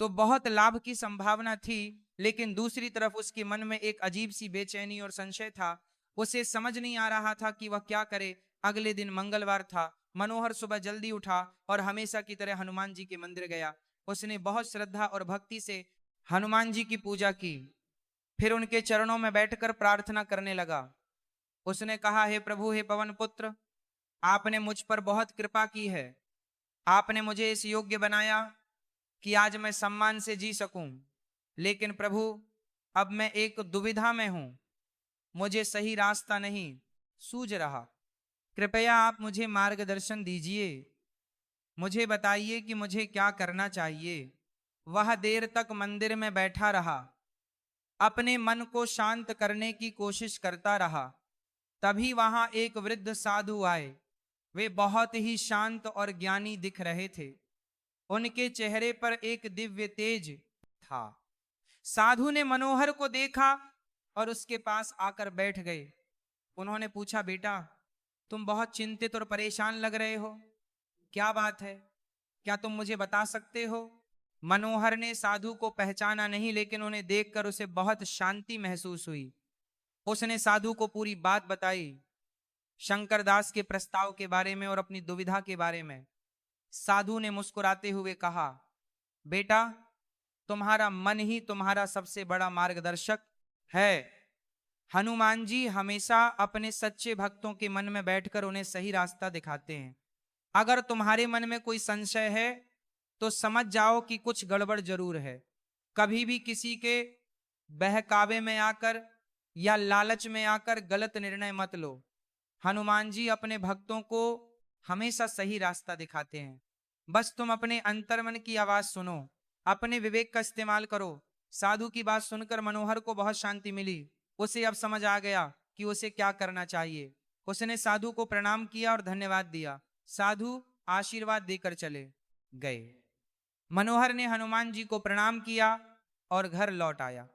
तो बहुत लाभ की संभावना थी, लेकिन दूसरी तरफ उसके मन में एक अजीब सी बेचैनी और संशय था। उसे समझ नहीं आ रहा था कि वह क्या करे। अगले दिन मंगलवार था। मनोहर सुबह जल्दी उठा और हमेशा की तरह हनुमान जी के मंदिर गया। उसने बहुत श्रद्धा और भक्ति से हनुमान जी की पूजा की। फिर उनके चरणों में बैठकर प्रार्थना करने लगा। उसने कहा, हे प्रभु, हे पवन पुत्र, आपने मुझ पर बहुत कृपा की है। आपने मुझे इस योग्य बनाया कि आज मैं सम्मान से जी सकूं। लेकिन प्रभु, अब मैं एक दुविधा में हूं। मुझे सही रास्ता नहीं सूझ रहा। कृपया आप मुझे मार्गदर्शन दीजिए। मुझे बताइए कि मुझे क्या करना चाहिए। वह देर तक मंदिर में बैठा रहा, अपने मन को शांत करने की कोशिश करता रहा। तभी वहां एक वृद्ध साधु आए। वे बहुत ही शांत और ज्ञानी दिख रहे थे। उनके चेहरे पर एक दिव्य तेज था। साधु ने मनोहर को देखा और उसके पास आकर बैठ गए। उन्होंने पूछा, बेटा, तुम बहुत चिंतित और परेशान लग रहे हो। क्या बात है? क्या तुम मुझे बता सकते हो? मनोहर ने साधु को पहचाना नहीं, लेकिन उन्हें देखकर उसे बहुत शांति महसूस हुई। उसने साधु को पूरी बात बताई, शंकर दास के प्रस्ताव के बारे में और अपनी दुविधा के बारे में। साधु ने मुस्कुराते हुए कहा, बेटा, तुम्हारा मन ही तुम्हारा सबसे बड़ा मार्गदर्शक है। हनुमान जी हमेशा अपने सच्चे भक्तों के मन में बैठकर उन्हें सही रास्ता दिखाते हैं। अगर तुम्हारे मन में कोई संशय है तो समझ जाओ कि कुछ गड़बड़ जरूर है। कभी भी किसी के बहकावे में आकर या लालच में आकर गलत निर्णय मत लो। हनुमान जी अपने भक्तों को हमेशा सही रास्ता दिखाते हैं। बस तुम अपने अंतर्मन की आवाज सुनो, अपने विवेक का इस्तेमाल करो। साधु की बात सुनकर मनोहर को बहुत शांति मिली। उसे अब समझ आ गया कि उसे क्या करना चाहिए। उसने साधु को प्रणाम किया और धन्यवाद दिया। साधु आशीर्वाद देकर चले गए। मनोहर ने हनुमान जी को प्रणाम किया और घर लौट आया।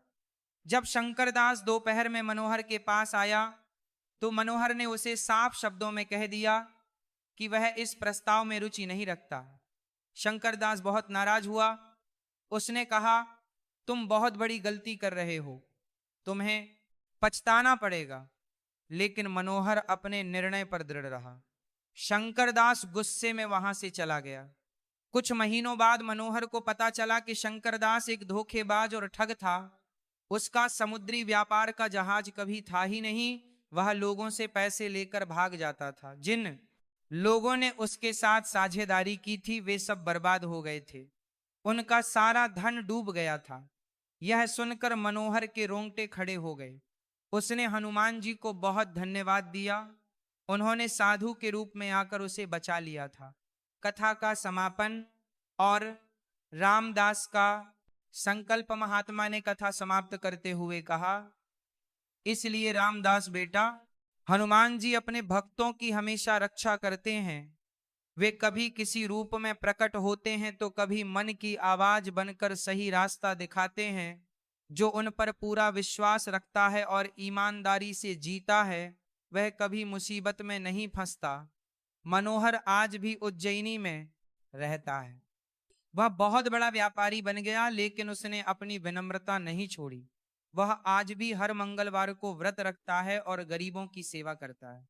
जब शंकरदास दोपहर में मनोहर के पास आया तो मनोहर ने उसे साफ शब्दों में कह दिया कि वह इस प्रस्ताव में रुचि नहीं रखता। शंकरदास बहुत नाराज हुआ। उसने कहा, तुम बहुत बड़ी गलती कर रहे हो, तुम्हें पछताना पड़ेगा। लेकिन मनोहर अपने निर्णय पर दृढ़ रहा। शंकरदास गुस्से में वहां से चला गया। कुछ महीनों बाद मनोहर को पता चला कि शंकरदास एक धोखेबाज और ठग था। उसका समुद्री व्यापार का जहाज कभी था ही नहीं। वह लोगों से पैसे लेकर भाग जाता था। जिन लोगों ने उसके साथ साझेदारी की थी वे सब बर्बाद हो गए थे। उनका सारा धन डूब गया था। यह सुनकर मनोहर के रोंगटे खड़े हो गए। उसने हनुमान जी को बहुत धन्यवाद दिया। उन्होंने साधु के रूप में आकर उसे बचा लिया था। कथा का समापन और रामदास का संकल्प। महात्मा ने कथा समाप्त करते हुए कहा, इसलिए रामदास बेटा, हनुमान जी अपने भक्तों की हमेशा रक्षा करते हैं। वे कभी किसी रूप में प्रकट होते हैं तो कभी मन की आवाज बनकर सही रास्ता दिखाते हैं। जो उन पर पूरा विश्वास रखता है और ईमानदारी से जीता है वह कभी मुसीबत में नहीं फंसता। मनोहर आज भी उज्जैनी में रहता है। वह बहुत बड़ा व्यापारी बन गया, लेकिन उसने अपनी विनम्रता नहीं छोड़ी। वह आज भी हर मंगलवार को व्रत रखता है और गरीबों की सेवा करता है।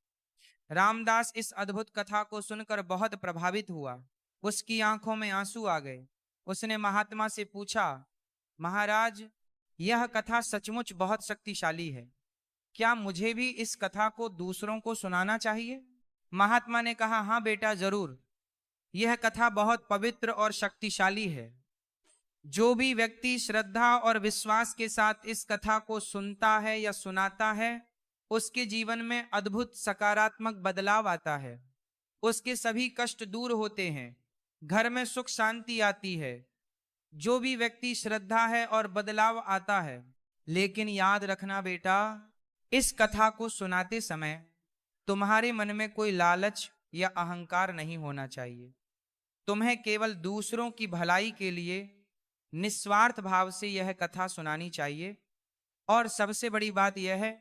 रामदास इस अद्भुत कथा को सुनकर बहुत प्रभावित हुआ। उसकी आंखों में आंसू आ गए। उसने महात्मा से पूछा, महाराज, यह कथा सचमुच बहुत शक्तिशाली है। क्या मुझे भी इस कथा को दूसरों को सुनाना चाहिए? महात्मा ने कहा, हाँ बेटा, जरूर। यह कथा बहुत पवित्र और शक्तिशाली है। जो भी व्यक्ति श्रद्धा और विश्वास के साथ इस कथा को सुनता है या सुनाता है उसके जीवन में अद्भुत सकारात्मक बदलाव आता है। उसके सभी कष्ट दूर होते हैं, घर में सुख शांति आती है। जो भी व्यक्ति श्रद्धा है और बदलाव आता है। लेकिन याद रखना बेटा, इस कथा को सुनाते समय तुम्हारे मन में कोई लालच या अहंकार नहीं होना चाहिए। तुम्हें केवल दूसरों की भलाई के लिए निस्वार्थ भाव से यह कथा सुनानी चाहिए। और सबसे बड़ी बात यह है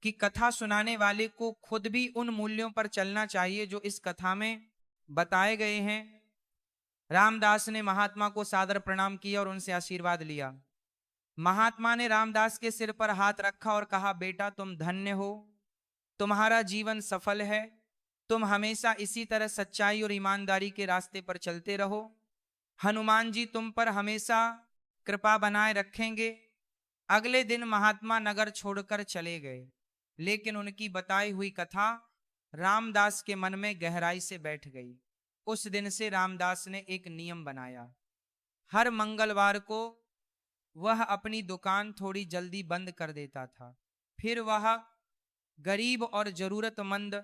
कि कथा सुनाने वाले को खुद भी उन मूल्यों पर चलना चाहिए जो इस कथा में बताए गए हैं। रामदास ने महात्मा को सादर प्रणाम किया और उनसे आशीर्वाद लिया। महात्मा ने रामदास के सिर पर हाथ रखा और कहा, बेटा तुम धन्य हो, तुम्हारा जीवन सफल है, तुम हमेशा इसी तरह सच्चाई और ईमानदारी के रास्ते पर चलते रहो। हनुमान जी तुम पर हमेशा कृपा बनाए रखेंगे। अगले दिन महात्मा नगर छोड़कर चले गए, लेकिन उनकी बताई हुई कथा रामदास के मन में गहराई से बैठ गई। उस दिन से रामदास ने एक नियम बनाया। हर मंगलवार को वह अपनी दुकान थोड़ी जल्दी बंद कर देता था। फिर वह गरीब और जरूरतमंद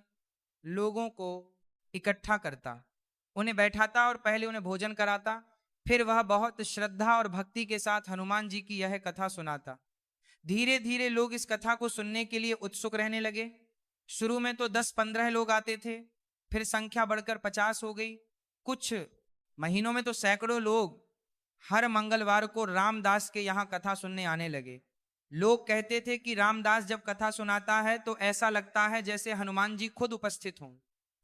लोगों को इकट्ठा करता, उन्हें बैठाता और पहले उन्हें भोजन कराता। फिर वह बहुत श्रद्धा और भक्ति के साथ हनुमान जी की यह कथा सुनाता। धीरे धीरे लोग इस कथा को सुनने के लिए उत्सुक रहने लगे। शुरू में तो 10-15 लोग आते थे, फिर संख्या बढ़कर 50 हो गई। कुछ महीनों में तो सैकड़ों लोग हर मंगलवार को रामदास के यहाँ कथा सुनने आने लगे। लोग कहते थे कि रामदास जब कथा सुनाता है तो ऐसा लगता है जैसे हनुमान जी खुद उपस्थित हों।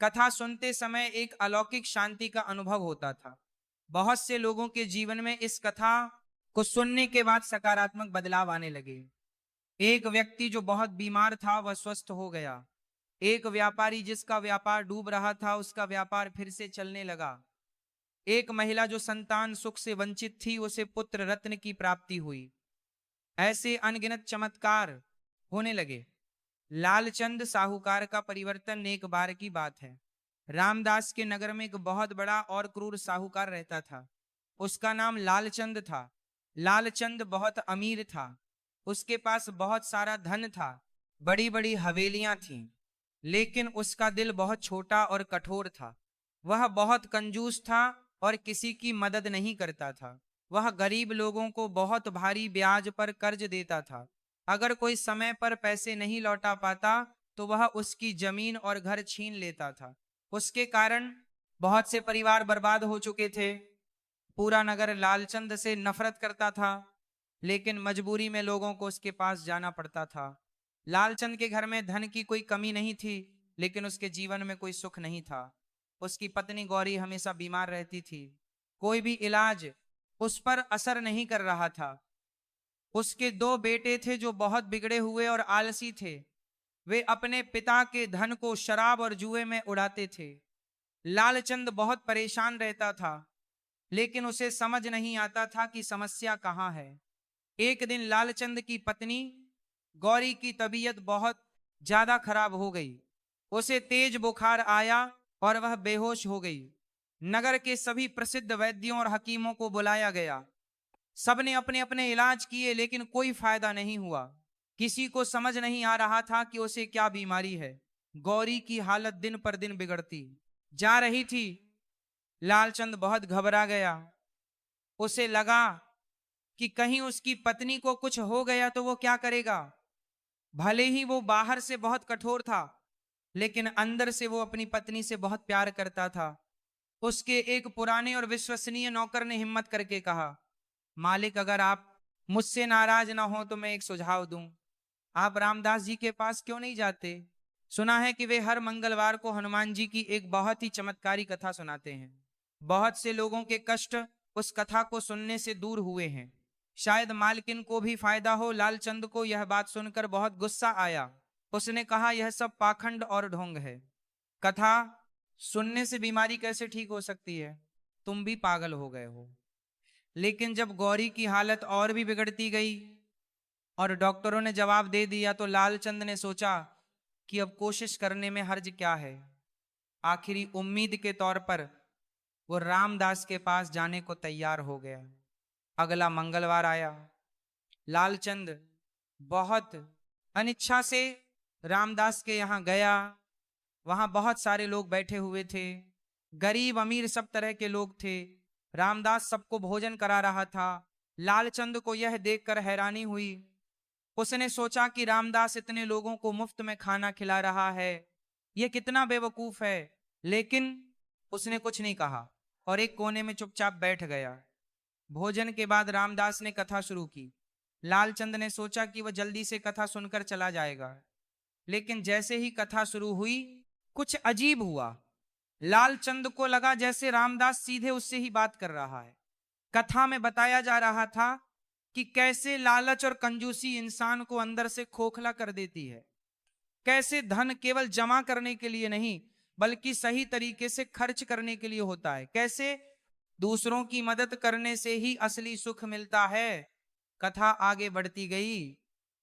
कथा सुनते समय एक अलौकिक शांति का अनुभव होता था। बहुत से लोगों के जीवन में इस कथा को सुनने के बाद सकारात्मक बदलाव आने लगे। एक व्यक्ति जो बहुत बीमार था वह स्वस्थ हो गया। एक व्यापारी जिसका व्यापार डूब रहा था उसका व्यापार फिर से चलने लगा। एक महिला जो संतान सुख से वंचित थी उसे पुत्र रत्न की प्राप्ति हुई। ऐसे अनगिनत चमत्कार होने लगे। लालचंद साहूकार का परिवर्तन एक बार की बात है। रामदास के नगर में एक बहुत बड़ा और क्रूर साहूकार रहता था। उसका नाम लालचंद था। लालचंद बहुत अमीर था। उसके पास बहुत सारा धन था, बड़ी बड़ी हवेलियां थीं, लेकिन उसका दिल बहुत छोटा और कठोर था। वह बहुत कंजूस था और किसी की मदद नहीं करता था। वह गरीब लोगों को बहुत भारी ब्याज पर कर्ज देता था। अगर कोई समय पर पैसे नहीं लौटा पाता तो वह उसकी जमीन और घर छीन लेता था। उसके कारण बहुत से परिवार बर्बाद हो चुके थे। पूरा नगर लालचंद से नफरत करता था, लेकिन मजबूरी में लोगों को उसके पास जाना पड़ता था। लालचंद के घर में धन की कोई कमी नहीं थी, लेकिन उसके जीवन में कोई सुख नहीं था। उसकी पत्नी गौरी हमेशा बीमार रहती थी। कोई भी इलाज उस पर असर नहीं कर रहा था। उसके 2 बेटे थे जो बहुत बिगड़े हुए और आलसी थे। वे अपने पिता के धन को शराब और जुए में उड़ाते थे। लालचंद बहुत परेशान रहता था, लेकिन उसे समझ नहीं आता था कि समस्या कहाँ है। एक दिन लालचंद की पत्नी गौरी की तबीयत बहुत ज्यादा खराब हो गई। उसे तेज बुखार आया और वह बेहोश हो गई। नगर के सभी प्रसिद्ध वैद्यों और हकीमों को बुलाया गया। सबने अपने अपने इलाज किए, लेकिन कोई फायदा नहीं हुआ। किसी को समझ नहीं आ रहा था कि उसे क्या बीमारी है। गौरी की हालत दिन पर दिन बिगड़ती जा रही थी। लालचंद बहुत घबरा गया। उसे लगा कि कहीं उसकी पत्नी को कुछ हो गया तो वो क्या करेगा। भले ही वो बाहर से बहुत कठोर था, लेकिन अंदर से वो अपनी पत्नी से बहुत प्यार करता था। उसके एक पुराने और विश्वसनीय नौकर ने हिम्मत करके कहा, मालिक अगर आप मुझसे नाराज ना हो तो मैं एक सुझाव दूं। आप रामदास जी के पास क्यों नहीं जाते? सुना है कि वे हर मंगलवार को हनुमान जी की एक बहुत ही चमत्कारी कथा सुनाते हैं। बहुत से लोगों के कष्ट उस कथा को सुनने से दूर हुए हैं। शायद मालकिन को भी फायदा हो। लालचंद को यह बात सुनकर बहुत गुस्सा आया। उसने कहा, यह सब पाखंड और ढोंग है। कथा सुनने से बीमारी कैसे ठीक हो सकती है? तुम भी पागल हो गए हो। लेकिन जब गौरी की हालत और भी बिगड़ती गई और डॉक्टरों ने जवाब दे दिया तो लालचंद ने सोचा कि अब कोशिश करने में हर्ज क्या है। आखिरी उम्मीद के तौर पर वो रामदास के पास जाने को तैयार हो गया। अगला मंगलवार आया। लालचंद बहुत अनिच्छा से रामदास के यहाँ गया। वहां बहुत सारे लोग बैठे हुए थे, गरीब अमीर सब तरह के लोग थे। रामदास सबको भोजन करा रहा था। लालचंद को यह देखकर हैरानी हुई। उसने सोचा कि रामदास इतने लोगों को मुफ्त में खाना खिला रहा है, यह कितना बेवकूफ है। लेकिन उसने कुछ नहीं कहा और एक कोने में चुपचाप बैठ गया। भोजन के बाद रामदास ने कथा शुरू की। लालचंद ने सोचा कि वह जल्दी से कथा सुनकर चला जाएगा, लेकिन जैसे ही कथा शुरू हुई कुछ अजीब हुआ। लालचंद को लगा जैसे रामदास सीधे उससे ही बात कर रहा है। कथा में बताया जा रहा था कि कैसे लालच और कंजूसी इंसान को अंदर से खोखला कर देती है, कैसे धन केवल जमा करने के लिए नहीं बल्कि सही तरीके से खर्च करने के लिए होता है, कैसे दूसरों की मदद करने से ही असली सुख मिलता है। कथा आगे बढ़ती गई।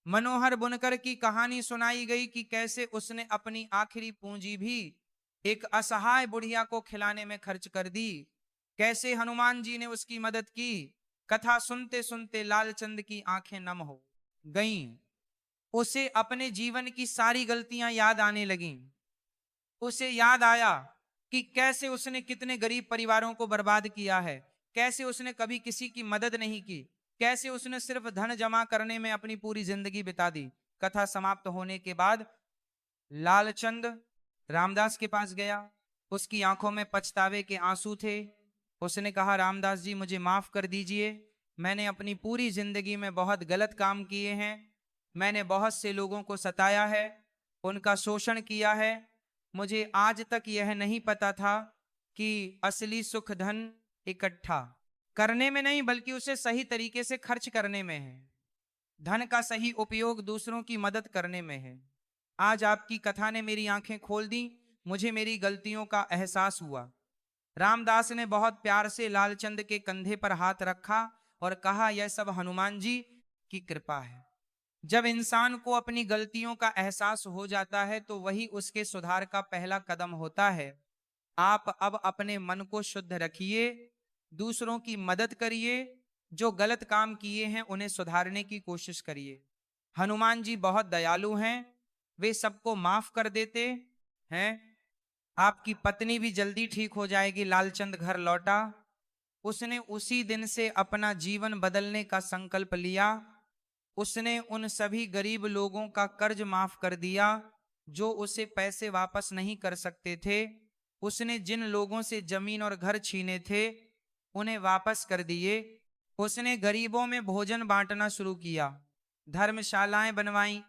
मनोहर बुनकर की कहानी सुनाई गई कि कैसे उसने अपनी आखिरी पूंजी भी एक असहाय बुढ़िया को खिलाने में खर्च कर दी, कैसे हनुमान जी ने उसकी मदद की। कथा सुनते सुनते लालचंद की आंखें नम हो गईं। उसे अपने जीवन की सारी गलतियां याद आने लगीं। उसे याद आया कि कैसे उसने कितने गरीब परिवारों को बर्बाद किया है, कैसे उसने कभी किसी की मदद नहीं की, कैसे उसने सिर्फ धन जमा करने में अपनी पूरी जिंदगी बिता दी। कथा समाप्त होने के बाद लालचंद रामदास के पास गया। उसकी आंखों में पछतावे के आंसू थे। उसने कहा, रामदास जी मुझे माफ कर दीजिए, मैंने अपनी पूरी जिंदगी में बहुत गलत काम किए हैं। मैंने बहुत से लोगों को सताया है, उनका शोषण किया है। मुझे आज तक यह नहीं पता था कि असली सुख धन इकट्ठा करने में नहीं बल्कि उसे सही तरीके से खर्च करने में है। धन का सही उपयोग दूसरों की मदद करने में है। आज आपकी कथा ने मेरी आंखें खोल दी, मुझे मेरी गलतियों का एहसास हुआ। रामदास ने बहुत प्यार से लालचंद के कंधे पर हाथ रखा और कहा, यह सब हनुमान जी की कृपा है। जब इंसान को अपनी गलतियों का एहसास हो जाता है तो वही उसके सुधार का पहला कदम होता है। आप अब अपने मन को शुद्ध रखिए, दूसरों की मदद करिए, जो गलत काम किए हैं उन्हें सुधारने की कोशिश करिए। हनुमान जी बहुत दयालु हैं, वे सबको माफ कर देते हैं। आपकी पत्नी भी जल्दी ठीक हो जाएगी। लालचंद घर लौटा। उसने उसी दिन से अपना जीवन बदलने का संकल्प लिया। उसने उन सभी गरीब लोगों का कर्ज माफ कर दिया जो उसे पैसे वापस नहीं कर सकते थे। उसने जिन लोगों से जमीन और घर छीने थे उन्हें वापस कर दिए। उसने गरीबों में भोजन बांटना शुरू किया, धर्मशालाएं बनवाई,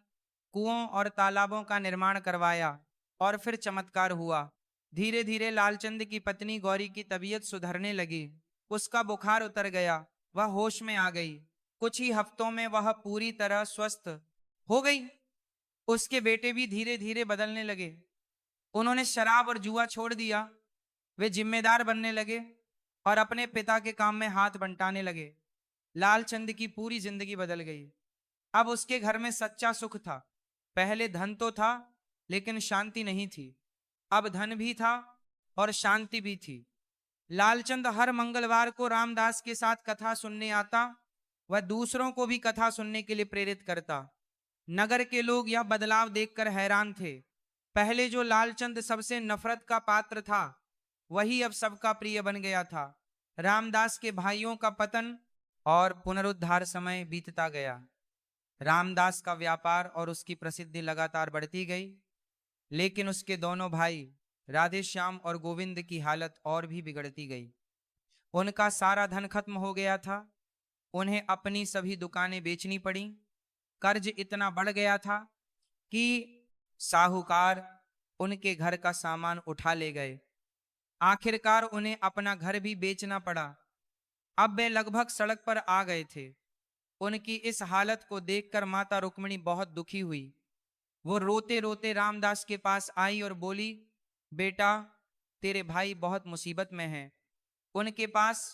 कुओं और तालाबों का निर्माण करवाया और फिर चमत्कार हुआ। धीरे धीरे लालचंद की पत्नी गौरी की तबीयत सुधरने लगी। उसका बुखार उतर गया, वह होश में आ गई। कुछ ही हफ्तों में वह पूरी तरह स्वस्थ हो गई। उसके बेटे भी धीरे धीरे बदलने लगे। उन्होंने शराब और जुआ छोड़ दिया। वे जिम्मेदार बनने लगे और अपने पिता के काम में हाथ बंटाने लगे। लालचंद की पूरी जिंदगी बदल गई। अब उसके घर में सच्चा सुख था। पहले धन तो था लेकिन शांति नहीं थी। अब धन भी था और शांति भी थी। लालचंद हर मंगलवार को रामदास के साथ कथा सुनने आता। वह दूसरों को भी कथा सुनने के लिए प्रेरित करता। नगर के लोग यह बदलाव देखकर हैरान थे। पहले जो लालचंद सबसे नफरत का पात्र था वही अब सबका प्रिय बन गया था। रामदास के भाइयों का पतन और पुनरुद्धार समय बीतता गया। रामदास का व्यापार और उसकी प्रसिद्धि लगातार बढ़ती गई, लेकिन उसके दोनों भाई राधेश्याम और गोविंद की हालत और भी बिगड़ती गई। उनका सारा धन खत्म हो गया था। उन्हें अपनी सभी दुकानें बेचनी पड़ी। कर्ज इतना बढ़ गया था कि साहूकार उनके घर का सामान उठा ले गए। आखिरकार उन्हें अपना घर भी बेचना पड़ा। अब वे लगभग सड़क पर आ गए थे। उनकी इस हालत को देखकर माता रुक्मिणी बहुत दुखी हुई। वो रोते रोते रामदास के पास आई और बोली, बेटा तेरे भाई बहुत मुसीबत में हैं। उनके पास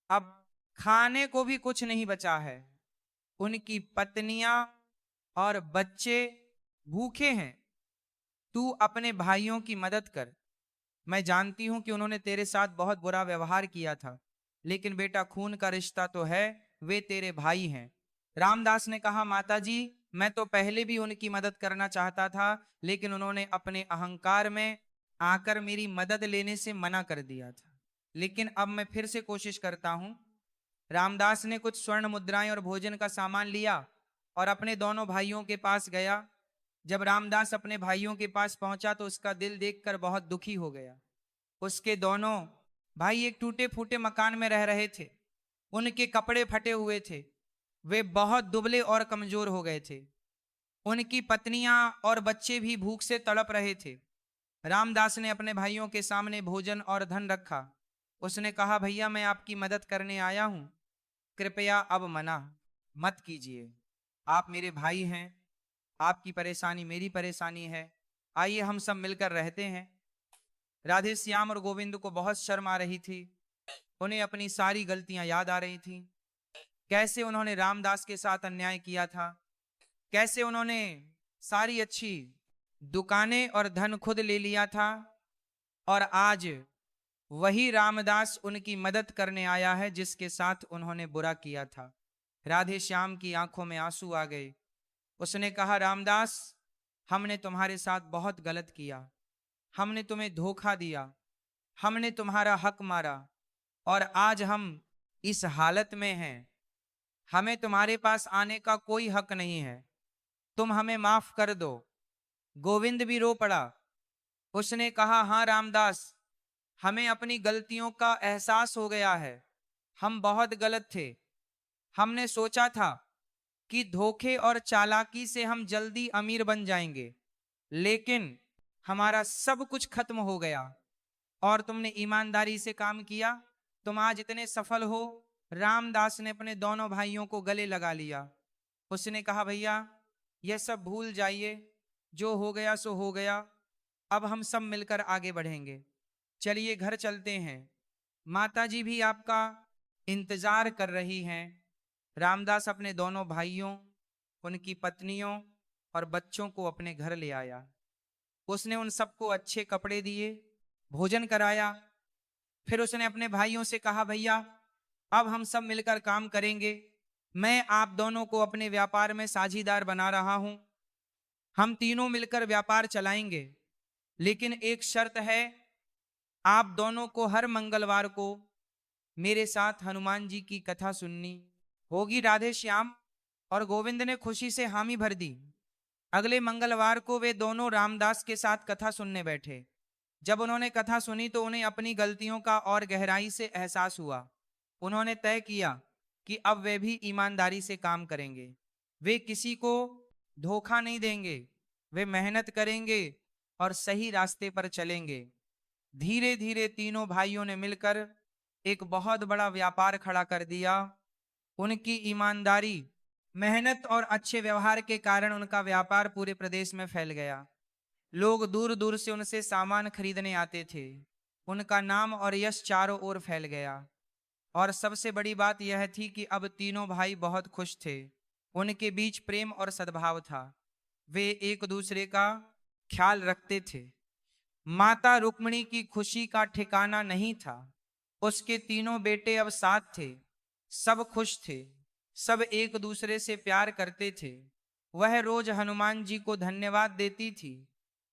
अब खाने को भी कुछ नहीं बचा है। उनकी पत्नियां और बच्चे भूखे हैं। तू अपने भाइयों की मदद कर। मैं जानती हूं कि उन्होंने तेरे साथ बहुत बुरा व्यवहार किया था, लेकिन बेटा खून का रिश्ता तो है, वे तेरे भाई हैं। रामदास ने कहा, माता जी मैं तो पहले भी उनकी मदद करना चाहता था, लेकिन उन्होंने अपने अहंकार में आकर मेरी मदद लेने से मना कर दिया था। लेकिन अब मैं फिर से कोशिश करता हूं। रामदास ने कुछ स्वर्ण मुद्राएं और भोजन का सामान लिया और अपने दोनों भाइयों के पास गया। जब रामदास अपने भाइयों के पास पहुंचा तो उसका दिल देखकर बहुत दुखी हो गया। उसके दोनों भाई एक टूटे फूटे मकान में रह रहे थे। उनके कपड़े फटे हुए थे। वे बहुत दुबले और कमजोर हो गए थे। उनकी पत्नियां और बच्चे भी भूख से तड़प रहे थे। रामदास ने अपने भाइयों के सामने भोजन और धन रखा। उसने कहा, भैया मैं आपकी मदद करने आया हूं, कृपया अब मना मत कीजिए। आप मेरे भाई हैं, आपकी परेशानी मेरी परेशानी है, आइए हम सब मिलकर रहते हैं। राधे श्याम और गोविंद को बहुत शर्म आ रही थी। उन्हें अपनी सारी गलतियां याद आ रही थी। कैसे उन्होंने रामदास के साथ अन्याय किया था, कैसे उन्होंने सारी अच्छी दुकानें और धन खुद ले लिया था, और आज वही रामदास उनकी मदद करने आया है जिसके साथ उन्होंने बुरा किया था। राधे श्याम की आंखों में आंसू आ गए। उसने कहा, रामदास हमने तुम्हारे साथ बहुत गलत किया, हमने तुम्हें धोखा दिया, हमने तुम्हारा हक मारा, और आज हम इस हालत में हैं, हमें तुम्हारे पास आने का कोई हक नहीं है, तुम हमें माफ कर दो। गोविंद भी रो पड़ा। उसने कहा, हाँ रामदास, हमें अपनी गलतियों का एहसास हो गया है, हम बहुत गलत थे। हमने सोचा था कि धोखे और चालाकी से हम जल्दी अमीर बन जाएंगे, लेकिन हमारा सब कुछ खत्म हो गया और तुमने ईमानदारी से काम किया, तुम आज इतने सफल हो। रामदास ने अपने दोनों भाइयों को गले लगा लिया। उसने कहा, भैया यह सब भूल जाइए, जो हो गया सो हो गया, अब हम सब मिलकर आगे बढ़ेंगे, चलिए घर चलते हैं, माताजी भी आपका इंतजार कर रही हैं। रामदास अपने दोनों भाइयों, उनकी पत्नियों और बच्चों को अपने घर ले आया। उसने उन सबको अच्छे कपड़े दिए, भोजन कराया। फिर उसने अपने भाइयों से कहा, भैया अब हम सब मिलकर काम करेंगे, मैं आप दोनों को अपने व्यापार में साझीदार बना रहा हूं, हम तीनों मिलकर व्यापार चलाएंगे, लेकिन एक शर्त है, आप दोनों को हर मंगलवार को मेरे साथ हनुमान जी की कथा सुननी होगी। राधे श्याम और गोविंद ने खुशी से हामी भर दी। अगले मंगलवार को वे दोनों रामदास के साथ कथा सुनने बैठे। जब उन्होंने कथा सुनी तो उन्हें अपनी गलतियों का और गहराई से एहसास हुआ। उन्होंने तय किया कि अब वे भी ईमानदारी से काम करेंगे, वे किसी को धोखा नहीं देंगे, वे मेहनत करेंगे और सही रास्ते पर चलेंगे। धीरे धीरे तीनों भाइयों ने मिलकर एक बहुत बड़ा व्यापार खड़ा कर दिया। उनकी ईमानदारी, मेहनत और अच्छे व्यवहार के कारण उनका व्यापार पूरे प्रदेश में फैल गया। लोग दूर दूर से उनसे सामान खरीदने आते थे। उनका नाम और यश चारों ओर फैल गया। और सबसे बड़ी बात यह थी कि अब तीनों भाई बहुत खुश थे। उनके बीच प्रेम और सद्भाव था, वे एक दूसरे का ख्याल रखते थे। माता रुक्मिणी की खुशी का ठिकाना नहीं था। उसके तीनों बेटे अब साथ थे, सब खुश थे, सब एक दूसरे से प्यार करते थे। वह रोज हनुमान जी को धन्यवाद देती थी।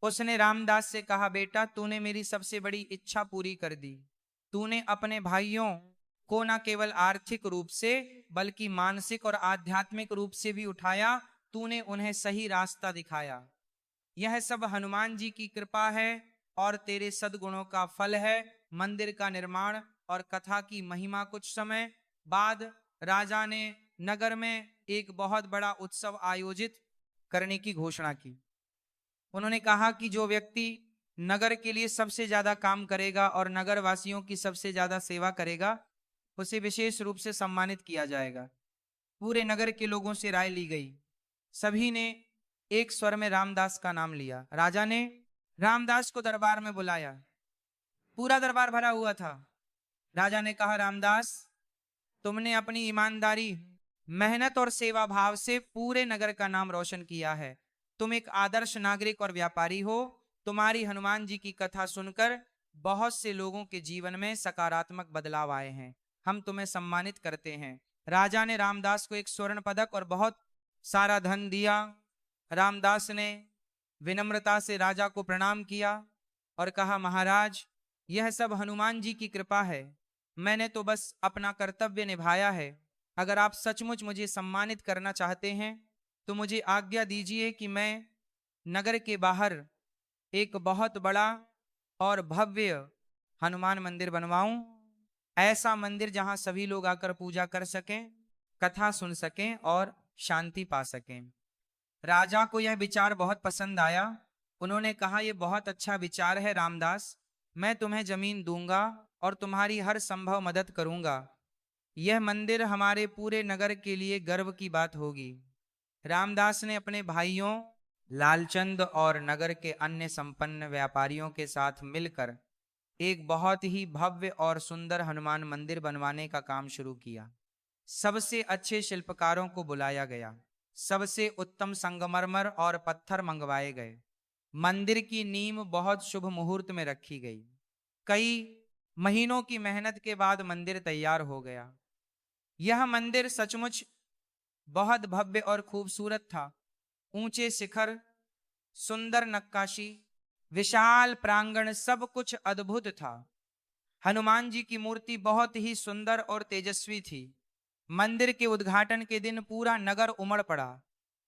उसने रामदास से कहा, बेटा तूने मेरी सबसे बड़ी इच्छा पूरी कर दी, तूने अपने भाइयों को न केवल आर्थिक रूप से बल्कि मानसिक और आध्यात्मिक रूप से भी उठाया, तूने उन्हें सही रास्ता दिखाया। यह सब हनुमान जी की कृपा है और तेरे सद्गुणों का फल है। मंदिर का निर्माण और कथा की महिमा। कुछ समय बाद राजा ने नगर में एक बहुत बड़ा उत्सव आयोजित करने की घोषणा की। उन्होंने कहा कि जो व्यक्ति नगर के लिए सबसे ज्यादा काम करेगा और नगर वासियों की सबसे ज्यादा सेवा करेगा, उसे विशेष रूप से सम्मानित किया जाएगा। पूरे नगर के लोगों से राय ली गई। सभी ने एक स्वर में रामदास का नाम लिया। राजा ने रामदास को दरबार में बुलाया। पूरा दरबार भरा हुआ था। राजा ने कहा, रामदास तुमने अपनी ईमानदारी, मेहनत और सेवा भाव से पूरे नगर का नाम रोशन किया है। तुम एक आदर्श नागरिक और व्यापारी हो। तुम्हारी हनुमान जी की कथा सुनकर बहुत से लोगों के जीवन में सकारात्मक बदलाव आए हैं। हम तुम्हें सम्मानित करते हैं। राजा ने रामदास को एक स्वर्ण पदक और बहुत सारा धन दिया। रामदास ने विनम्रता से राजा को प्रणाम किया और कहा, महाराज यह सब हनुमान जी की कृपा है, मैंने तो बस अपना कर्तव्य निभाया है। अगर आप सचमुच मुझे सम्मानित करना चाहते हैं तो मुझे आज्ञा दीजिए कि मैं नगर के बाहर एक बहुत बड़ा और भव्य हनुमान मंदिर बनवाऊं। ऐसा मंदिर जहां सभी लोग आकर पूजा कर सकें, कथा सुन सकें और शांति पा सकें। राजा को यह विचार बहुत पसंद आया। उन्होंने कहा, ये बहुत अच्छा विचार है रामदास, मैं तुम्हें जमीन दूंगा और तुम्हारी हर संभव मदद करूंगा। यह मंदिर हमारे पूरे नगर के लिए गर्व की बात होगी। रामदास ने अपने भाइयों लालचंद और नगर के अन्य संपन्न व्यापारियों के साथ मिलकर एक बहुत ही भव्य और सुंदर हनुमान मंदिर बनवाने का काम शुरू किया। सबसे अच्छे शिल्पकारों को बुलाया गया, सबसे उत्तम संगमरमर और पत्थर मंगवाए गए। मंदिर की नींव बहुत शुभ मुहूर्त में रखी गई। कई महीनों की मेहनत के बाद मंदिर तैयार हो गया। यह मंदिर सचमुच बहुत भव्य और खूबसूरत था। ऊंचे शिखर, सुंदर नक्काशी, विशाल प्रांगण, सब कुछ अद्भुत था। हनुमान जी की मूर्ति बहुत ही सुंदर और तेजस्वी थी। मंदिर के उद्घाटन के दिन पूरा नगर उमड़ पड़ा।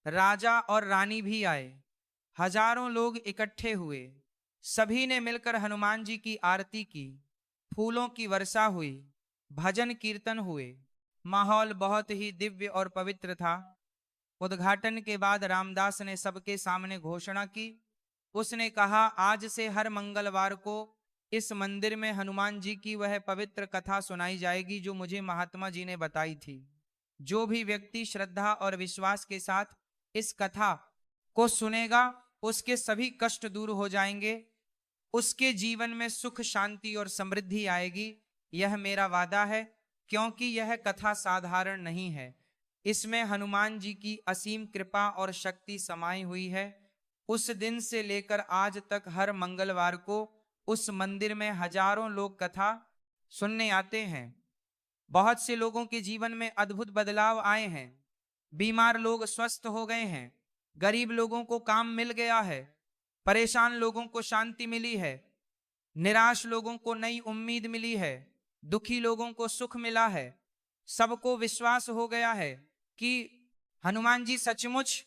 राजा और रानी भी आए। हजारों लोग इकट्ठे हुए। सभी ने मिलकर हनुमान जी की आरती की। फूलों की वर्षा हुई, भजन कीर्तन हुए। माहौल बहुत ही दिव्य और पवित्र था। उद्घाटन के बाद रामदास ने सबके सामने घोषणा की। उसने कहा, आज से हर मंगलवार को इस मंदिर में हनुमान जी की वह पवित्र कथा सुनाई जाएगी जो मुझे महात्मा जी ने बताई थी। जो भी व्यक्ति श्रद्धा और विश्वास के साथ इस कथा को सुनेगा, उसके सभी कष्ट दूर हो जाएंगे, उसके जीवन में सुख, शांति और समृद्धि आएगी। यह मेरा वादा है, क्योंकि यह कथा साधारण नहीं है। इसमें हनुमान जी की असीम कृपा और शक्ति समाई हुई है। उस दिन से लेकर आज तक हर मंगलवार को उस मंदिर में हजारों लोग कथा सुनने आते हैं। बहुत से लोगों के जीवन में अद्भुत बदलाव आए हैं। बीमार लोग स्वस्थ हो गए हैं, गरीब लोगों को काम मिल गया है, परेशान लोगों को शांति मिली है, निराश लोगों को नई उम्मीद मिली है, दुखी लोगों को सुख मिला है। सबको विश्वास हो गया है कि हनुमान जी सचमुच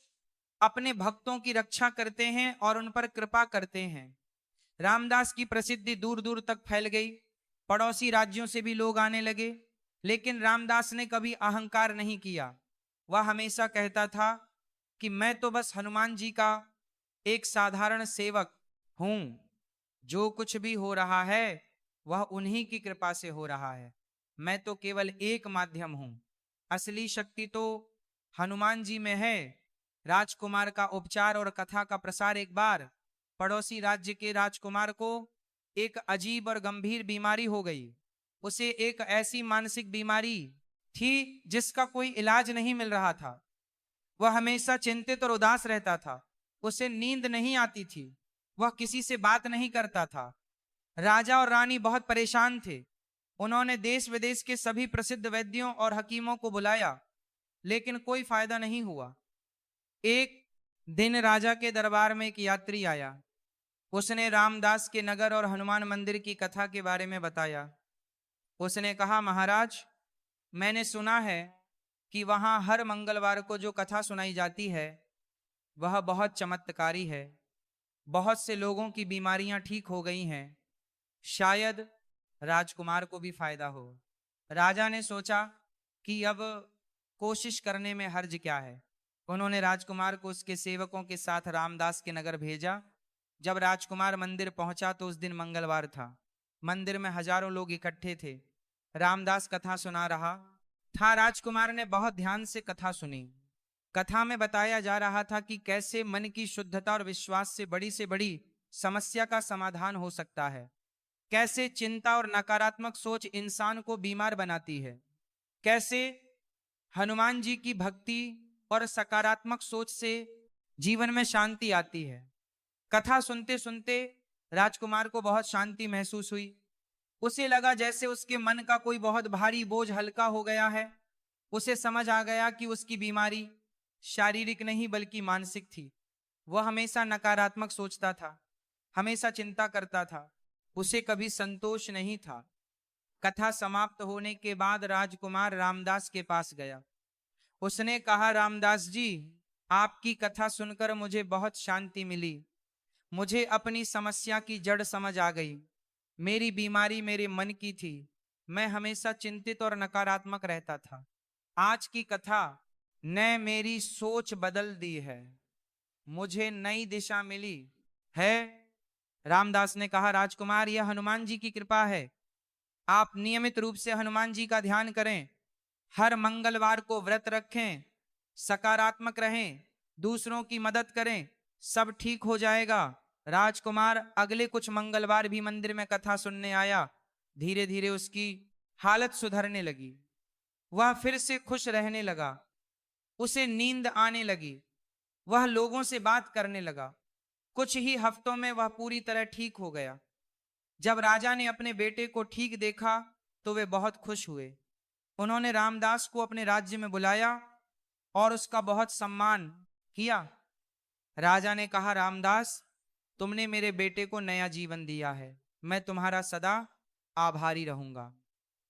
अपने भक्तों की रक्षा करते हैं और उन पर कृपा करते हैं। रामदास की प्रसिद्धि दूर दूर तक फैल गई। पड़ोसी राज्यों से भी लोग आने लगे। लेकिन रामदास ने कभी अहंकार नहीं किया। वह हमेशा कहता था कि मैं तो बस हनुमान जी का एक साधारण सेवक हूं। जो कुछ भी हो रहा है वह उन्हीं की कृपा से हो रहा है। मैं तो केवल एक माध्यम हूं। असली शक्ति तो हनुमान जी में है। राजकुमार का उपचार और कथा का प्रसार। एक बार पड़ोसी राज्य के राजकुमार को एक अजीब और गंभीर बीमारी हो गई। उसे एक ऐसी मानसिक बीमारी थी जिसका कोई इलाज नहीं मिल रहा था। वह हमेशा चिंतित और उदास रहता था। उसे नींद नहीं आती थी। वह किसी से बात नहीं करता था। राजा और रानी बहुत परेशान थे। उन्होंने देश विदेश के सभी प्रसिद्ध वैद्यों और हकीमों को बुलाया, लेकिन कोई फायदा नहीं हुआ। एक दिन राजा के दरबार में एक यात्री आया। उसने रामदास के नगर और हनुमान मंदिर की कथा के बारे में बताया। उसने कहा, महाराज, मैंने सुना है कि वहां हर मंगलवार को जो कथा सुनाई जाती है वह बहुत चमत्कारी है। बहुत से लोगों की बीमारियां ठीक हो गई हैं। शायद राजकुमार को भी फायदा हो। राजा ने सोचा कि अब कोशिश करने में हर्ज क्या है। उन्होंने राजकुमार को उसके सेवकों के साथ रामदास के नगर भेजा। जब राजकुमार मंदिर पहुंचा तो उस दिन मंगलवार था। मंदिर में हजारों लोग इकट्ठे थे। रामदास कथा सुना रहा था। राजकुमार ने बहुत ध्यान से कथा सुनी। कथा में बताया जा रहा था कि कैसे मन की शुद्धता और विश्वास से बड़ी समस्या का समाधान हो सकता है। कैसे चिंता और नकारात्मक सोच इंसान को बीमार बनाती है। कैसे हनुमान जी की भक्ति और सकारात्मक सोच से जीवन में शांति आती है। कथा सुनते सुनते राजकुमार को बहुत शांति महसूस हुई। उसे लगा जैसे उसके मन का कोई बहुत भारी बोझ हल्का हो गया है। उसे समझ आ गया कि उसकी बीमारी शारीरिक नहीं बल्कि मानसिक थी। वह हमेशा नकारात्मक सोचता था, हमेशा चिंता करता था, उसे कभी संतोष नहीं था। कथा समाप्त होने के बाद राजकुमार रामदास के पास गया। उसने कहा, रामदास जी, आपकी कथा सुनकर मुझे बहुत शांति मिली। मुझे अपनी समस्या की जड़ समझ आ गई। मेरी बीमारी मेरे मन की थी। मैं हमेशा चिंतित और नकारात्मक रहता था। आज की कथा ने मेरी सोच बदल दी है। मुझे नई दिशा मिली। है? रामदास ने कहा, राजकुमार, यह हनुमान जी की कृपा है। आप नियमित रूप से हनुमान जी का ध्यान करें, हर मंगलवार को व्रत रखें, सकारात्मक रहें, दूसरों की मदद करें, सब ठीक हो जाएगा। राजकुमार अगले कुछ मंगलवार भी मंदिर में कथा सुनने आया। धीरे धीरे उसकी हालत सुधरने लगी, वह फिर से खुश रहने लगा, उसे नींद आने लगी, वह लोगों से बात करने लगा। कुछ ही हफ्तों में वह पूरी तरह ठीक हो गया। जब राजा ने अपने बेटे को ठीक देखा तो वे बहुत खुश हुए। उन्होंने रामदास को अपने राज्य में बुलाया और उसका बहुत सम्मान किया। राजा ने कहा, रामदास, तुमने मेरे बेटे को नया जीवन दिया है, मैं तुम्हारा सदा आभारी रहूंगा।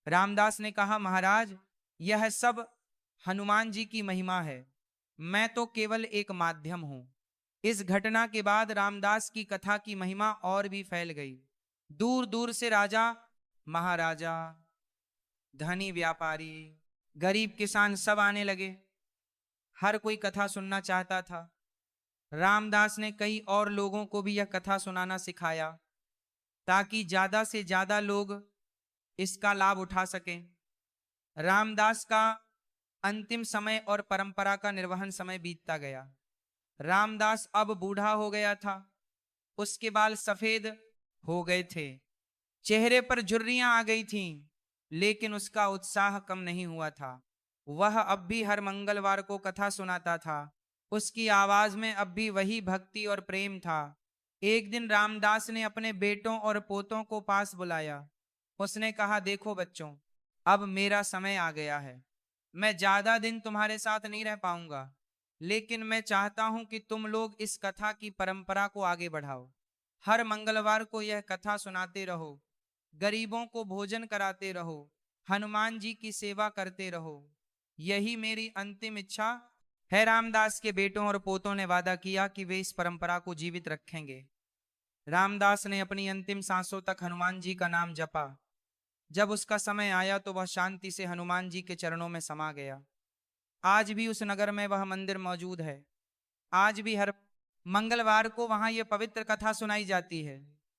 रामदास ने कहा, महाराज, यह सब हनुमान जी की महिमा है, मैं तो केवल एक माध्यम हूं। इस घटना के बाद रामदास की कथा की महिमा और भी फैल गई। दूर दूर से राजा, महाराजा, धनी व्यापारी, गरीब किसान सब आने लगे। हर कोई कथा सुनना चाहता था। रामदास ने कई और लोगों को भी यह कथा सुनाना सिखाया ताकि ज्यादा से ज्यादा लोग इसका लाभ उठा सकें। रामदास का अंतिम समय और परंपरा का निर्वहन समय बीतता गया। रामदास अब बूढ़ा हो गया था, उसके बाल सफेद हो गए थे, चेहरे पर झुर्रियां आ गई थीं, लेकिन उसका उत्साह कम नहीं हुआ था। वह अब भी हर मंगलवार को कथा सुनाता था। उसकी आवाज में अब भी वही भक्ति और प्रेम था। एक दिन रामदास ने अपने बेटों और पोतों को पास बुलाया। उसने कहा, देखो बच्चों, अब मेरा समय आ गया है। मैं ज्यादा दिन तुम्हारे साथ नहीं रह पाऊंगा, लेकिन मैं चाहता हूं कि तुम लोग इस कथा की परंपरा को आगे बढ़ाओ। हर मंगलवार को यह कथा सुनाते रहो, गरीबों को भोजन कराते रहो, हनुमान जी की सेवा करते रहो। यही मेरी अंतिम इच्छा है। रामदास के बेटों और पोतों ने वादा किया कि वे इस परंपरा को जीवित रखेंगे। रामदास ने अपनी अंतिम सांसों तक हनुमान जी का नाम जपा। जब उसका समय आया तो वह शांति से हनुमान जी के चरणों में समा गया। आज भी उस नगर में वह मंदिर मौजूद है। आज भी हर मंगलवार को वहां यह पवित्र कथा सुनाई जाती है।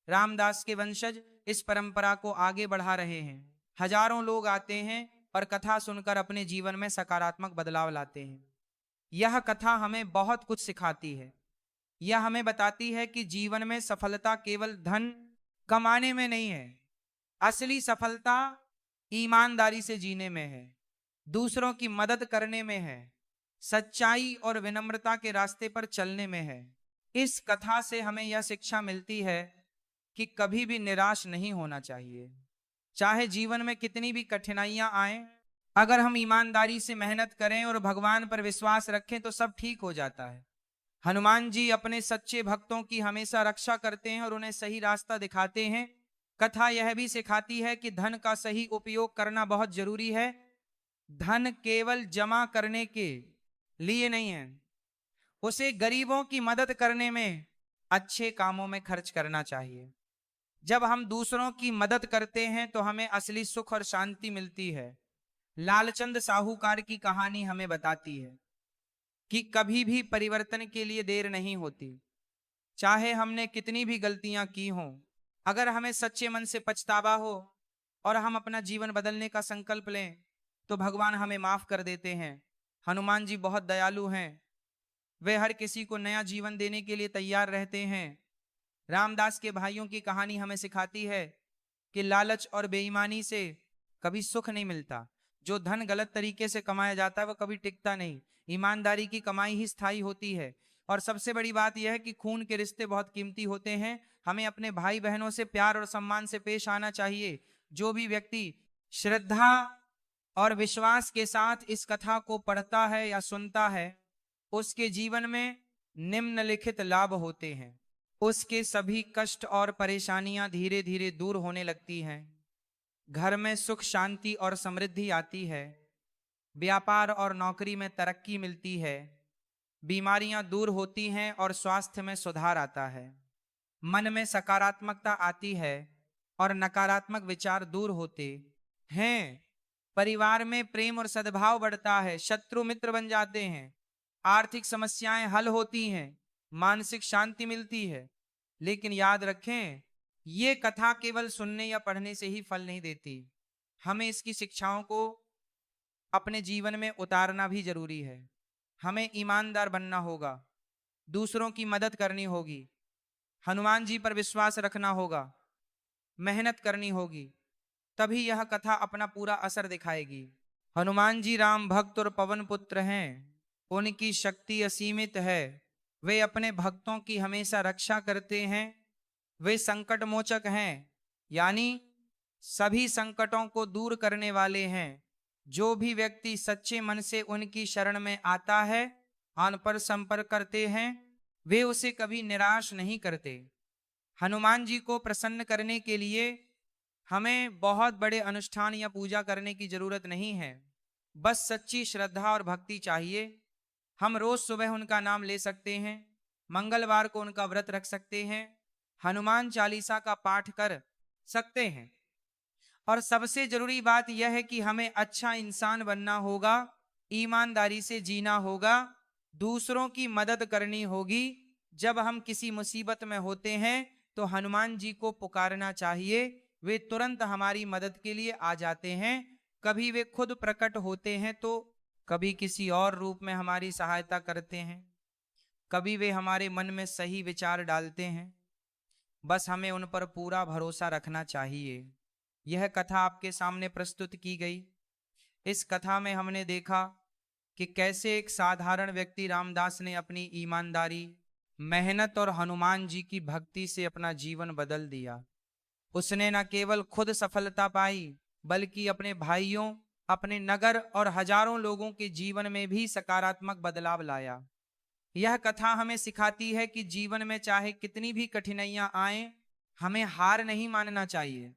रामदास के वंशज इस परंपरा को आगे बढ़ा रहे हैं। हजारों लोग आते हैं और कथा सुनकर अपने जीवन में सकारात्मक बदलाव लाते हैं। यह कथा हमें बहुत कुछ सिखाती है। यह हमें बताती है कि जीवन में सफलता केवल धन कमाने में नहीं है। असली सफलता ईमानदारी से जीने में है, दूसरों की मदद करने में है, सच्चाई और विनम्रता के रास्ते पर चलने में है। इस कथा से हमें यह शिक्षा मिलती है कि कभी भी निराश नहीं होना चाहिए। चाहे जीवन में कितनी भी कठिनाइयां आए, अगर हम ईमानदारी से मेहनत करें और भगवान पर विश्वास रखें तो सब ठीक हो जाता है। हनुमान जी अपने सच्चे भक्तों की हमेशा रक्षा करते हैं और उन्हें सही रास्ता दिखाते हैं। कथा यह भी सिखाती है कि धन का सही उपयोग करना बहुत जरूरी है। धन केवल जमा करने के लिए नहीं है, उसे गरीबों की मदद करने में, अच्छे कामों में खर्च करना चाहिए। जब हम दूसरों की मदद करते हैं तो हमें असली सुख और शांति मिलती है। लालचंद साहूकार की कहानी हमें बताती है कि कभी भी परिवर्तन के लिए देर नहीं होती। चाहे हमने कितनी भी गलतियां की हों, अगर हमें सच्चे मन से पछतावा हो और हम अपना जीवन बदलने का संकल्प लें तो भगवान हमें माफ कर देते हैं। हनुमान जी बहुत दयालु हैं, वे हर किसी को नया जीवन देने के लिए तैयार रहते हैं। रामदास के भाइयों की कहानी हमें सिखाती है कि लालच और बेईमानी से कभी सुख नहीं मिलता। जो धन गलत तरीके से कमाया जाता है वह कभी टिकता नहीं। ईमानदारी की कमाई ही स्थायी होती है। और सबसे बड़ी बात यह है कि खून के रिश्ते बहुत कीमती होते हैं। हमें अपने भाई बहनों से प्यार और सम्मान से पेश आना चाहिए। जो भी व्यक्ति श्रद्धा और विश्वास के साथ इस कथा को पढ़ता है या सुनता है, उसके जीवन में निम्नलिखित लाभ होते हैं। उसके सभी कष्ट और परेशानियां धीरे धीरे दूर होने लगती हैं। घर में सुख शांति और समृद्धि आती है। व्यापार और नौकरी में तरक्की मिलती है। बीमारियां दूर होती हैं और स्वास्थ्य में सुधार आता है। मन में सकारात्मकता आती है और नकारात्मक विचार दूर होते हैं। परिवार में प्रेम और सद्भाव बढ़ता है। शत्रु मित्र बन जाते हैं। आर्थिक समस्याएं हल होती हैं। मानसिक शांति मिलती है। लेकिन याद रखें, ये कथा केवल सुनने या पढ़ने से ही फल नहीं देती। हमें इसकी शिक्षाओं को अपने जीवन में उतारना भी जरूरी है। हमें ईमानदार बनना होगा, दूसरों की मदद करनी होगी, हनुमान जी पर विश्वास रखना होगा, मेहनत करनी होगी, तभी यह कथा अपना पूरा असर दिखाएगी। हनुमान जी राम भक्त और पवन पुत्र हैं, उनकी शक्ति असीमित है। वे अपने भक्तों की हमेशा रक्षा करते हैं। वे संकट मोचक हैं, यानी सभी संकटों को दूर करने वाले हैं। जो भी व्यक्ति सच्चे मन से उनकी शरण में आता है, उन पर संपर्क करते हैं, वे उसे कभी निराश नहीं करते। हनुमान जी को प्रसन्न करने के लिए हमें बहुत बड़े अनुष्ठान या पूजा करने की जरूरत नहीं है। बस सच्ची श्रद्धा और भक्ति चाहिए। हम रोज सुबह उनका नाम ले सकते हैं, मंगलवार को उनका व्रत रख सकते हैं, हनुमान चालीसा का पाठ कर सकते हैं। और सबसे जरूरी बात यह है कि हमें अच्छा इंसान बनना होगा, ईमानदारी से जीना होगा, दूसरों की मदद करनी होगी। जब हम किसी मुसीबत में होते हैं तो हनुमान जी को पुकारना चाहिए। वे तुरंत हमारी मदद के लिए आ जाते हैं। कभी वे खुद प्रकट होते हैं तो कभी किसी और रूप में हमारी सहायता करते हैं, कभी वे हमारे मन में सही विचार डालते हैं। बस हमें उन पर पूरा भरोसा रखना चाहिए। यह कथा आपके सामने प्रस्तुत की गई। इस कथा में हमने देखा कि कैसे एक साधारण व्यक्ति रामदास ने अपनी ईमानदारी, मेहनत और हनुमान जी की भक्ति से अपना जीवन बदल दिया। उसने न केवल खुद सफलता पाई, बल्कि अपने भाइयों, अपने नगर और हजारों लोगों के जीवन में भी सकारात्मक बदलाव लाया। यह कथा हमें सिखाती है कि जीवन में चाहे कितनी भी कठिनाइयां आए, हमें हार नहीं मानना चाहिए।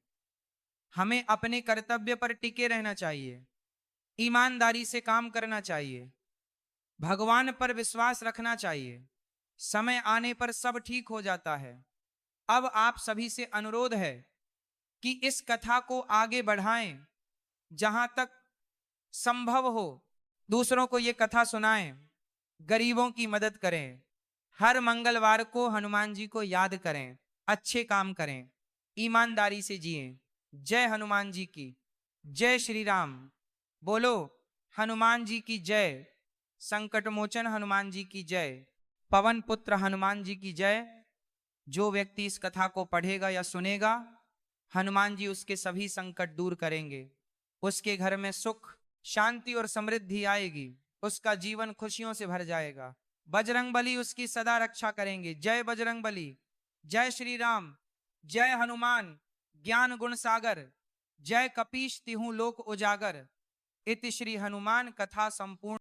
हमें अपने कर्तव्य पर टिके रहना चाहिए, ईमानदारी से काम करना चाहिए, भगवान पर विश्वास रखना चाहिए। समय आने पर सब ठीक हो जाता है। अब आप सभी से अनुरोध है कि इस कथा को आगे बढ़ाएं, जहां तक संभव हो दूसरों को यह कथा सुनाएं, गरीबों की मदद करें, हर मंगलवार को हनुमान जी को याद करें, अच्छे काम करें, ईमानदारी से जिएं। जय हनुमान जी की, जय श्री राम। बोलो हनुमान जी की जय, संकट मोचन हनुमान जी की जय, पवन पुत्र हनुमान जी की जय। जो व्यक्ति इस कथा को पढ़ेगा या सुनेगा, हनुमान जी उसके सभी संकट दूर करेंगे। उसके घर में सुख, शांति और समृद्धि आएगी। उसका जीवन खुशियों से भर जाएगा। बजरंग बली उसकी सदा रक्षा करेंगे। जय बजरंग बली, जय श्री राम, जय हनुमान ज्ञान गुण सागर, जय कपीश तिहु लोक उजागर। इति श्री हनुमान कथा संपूर्ण।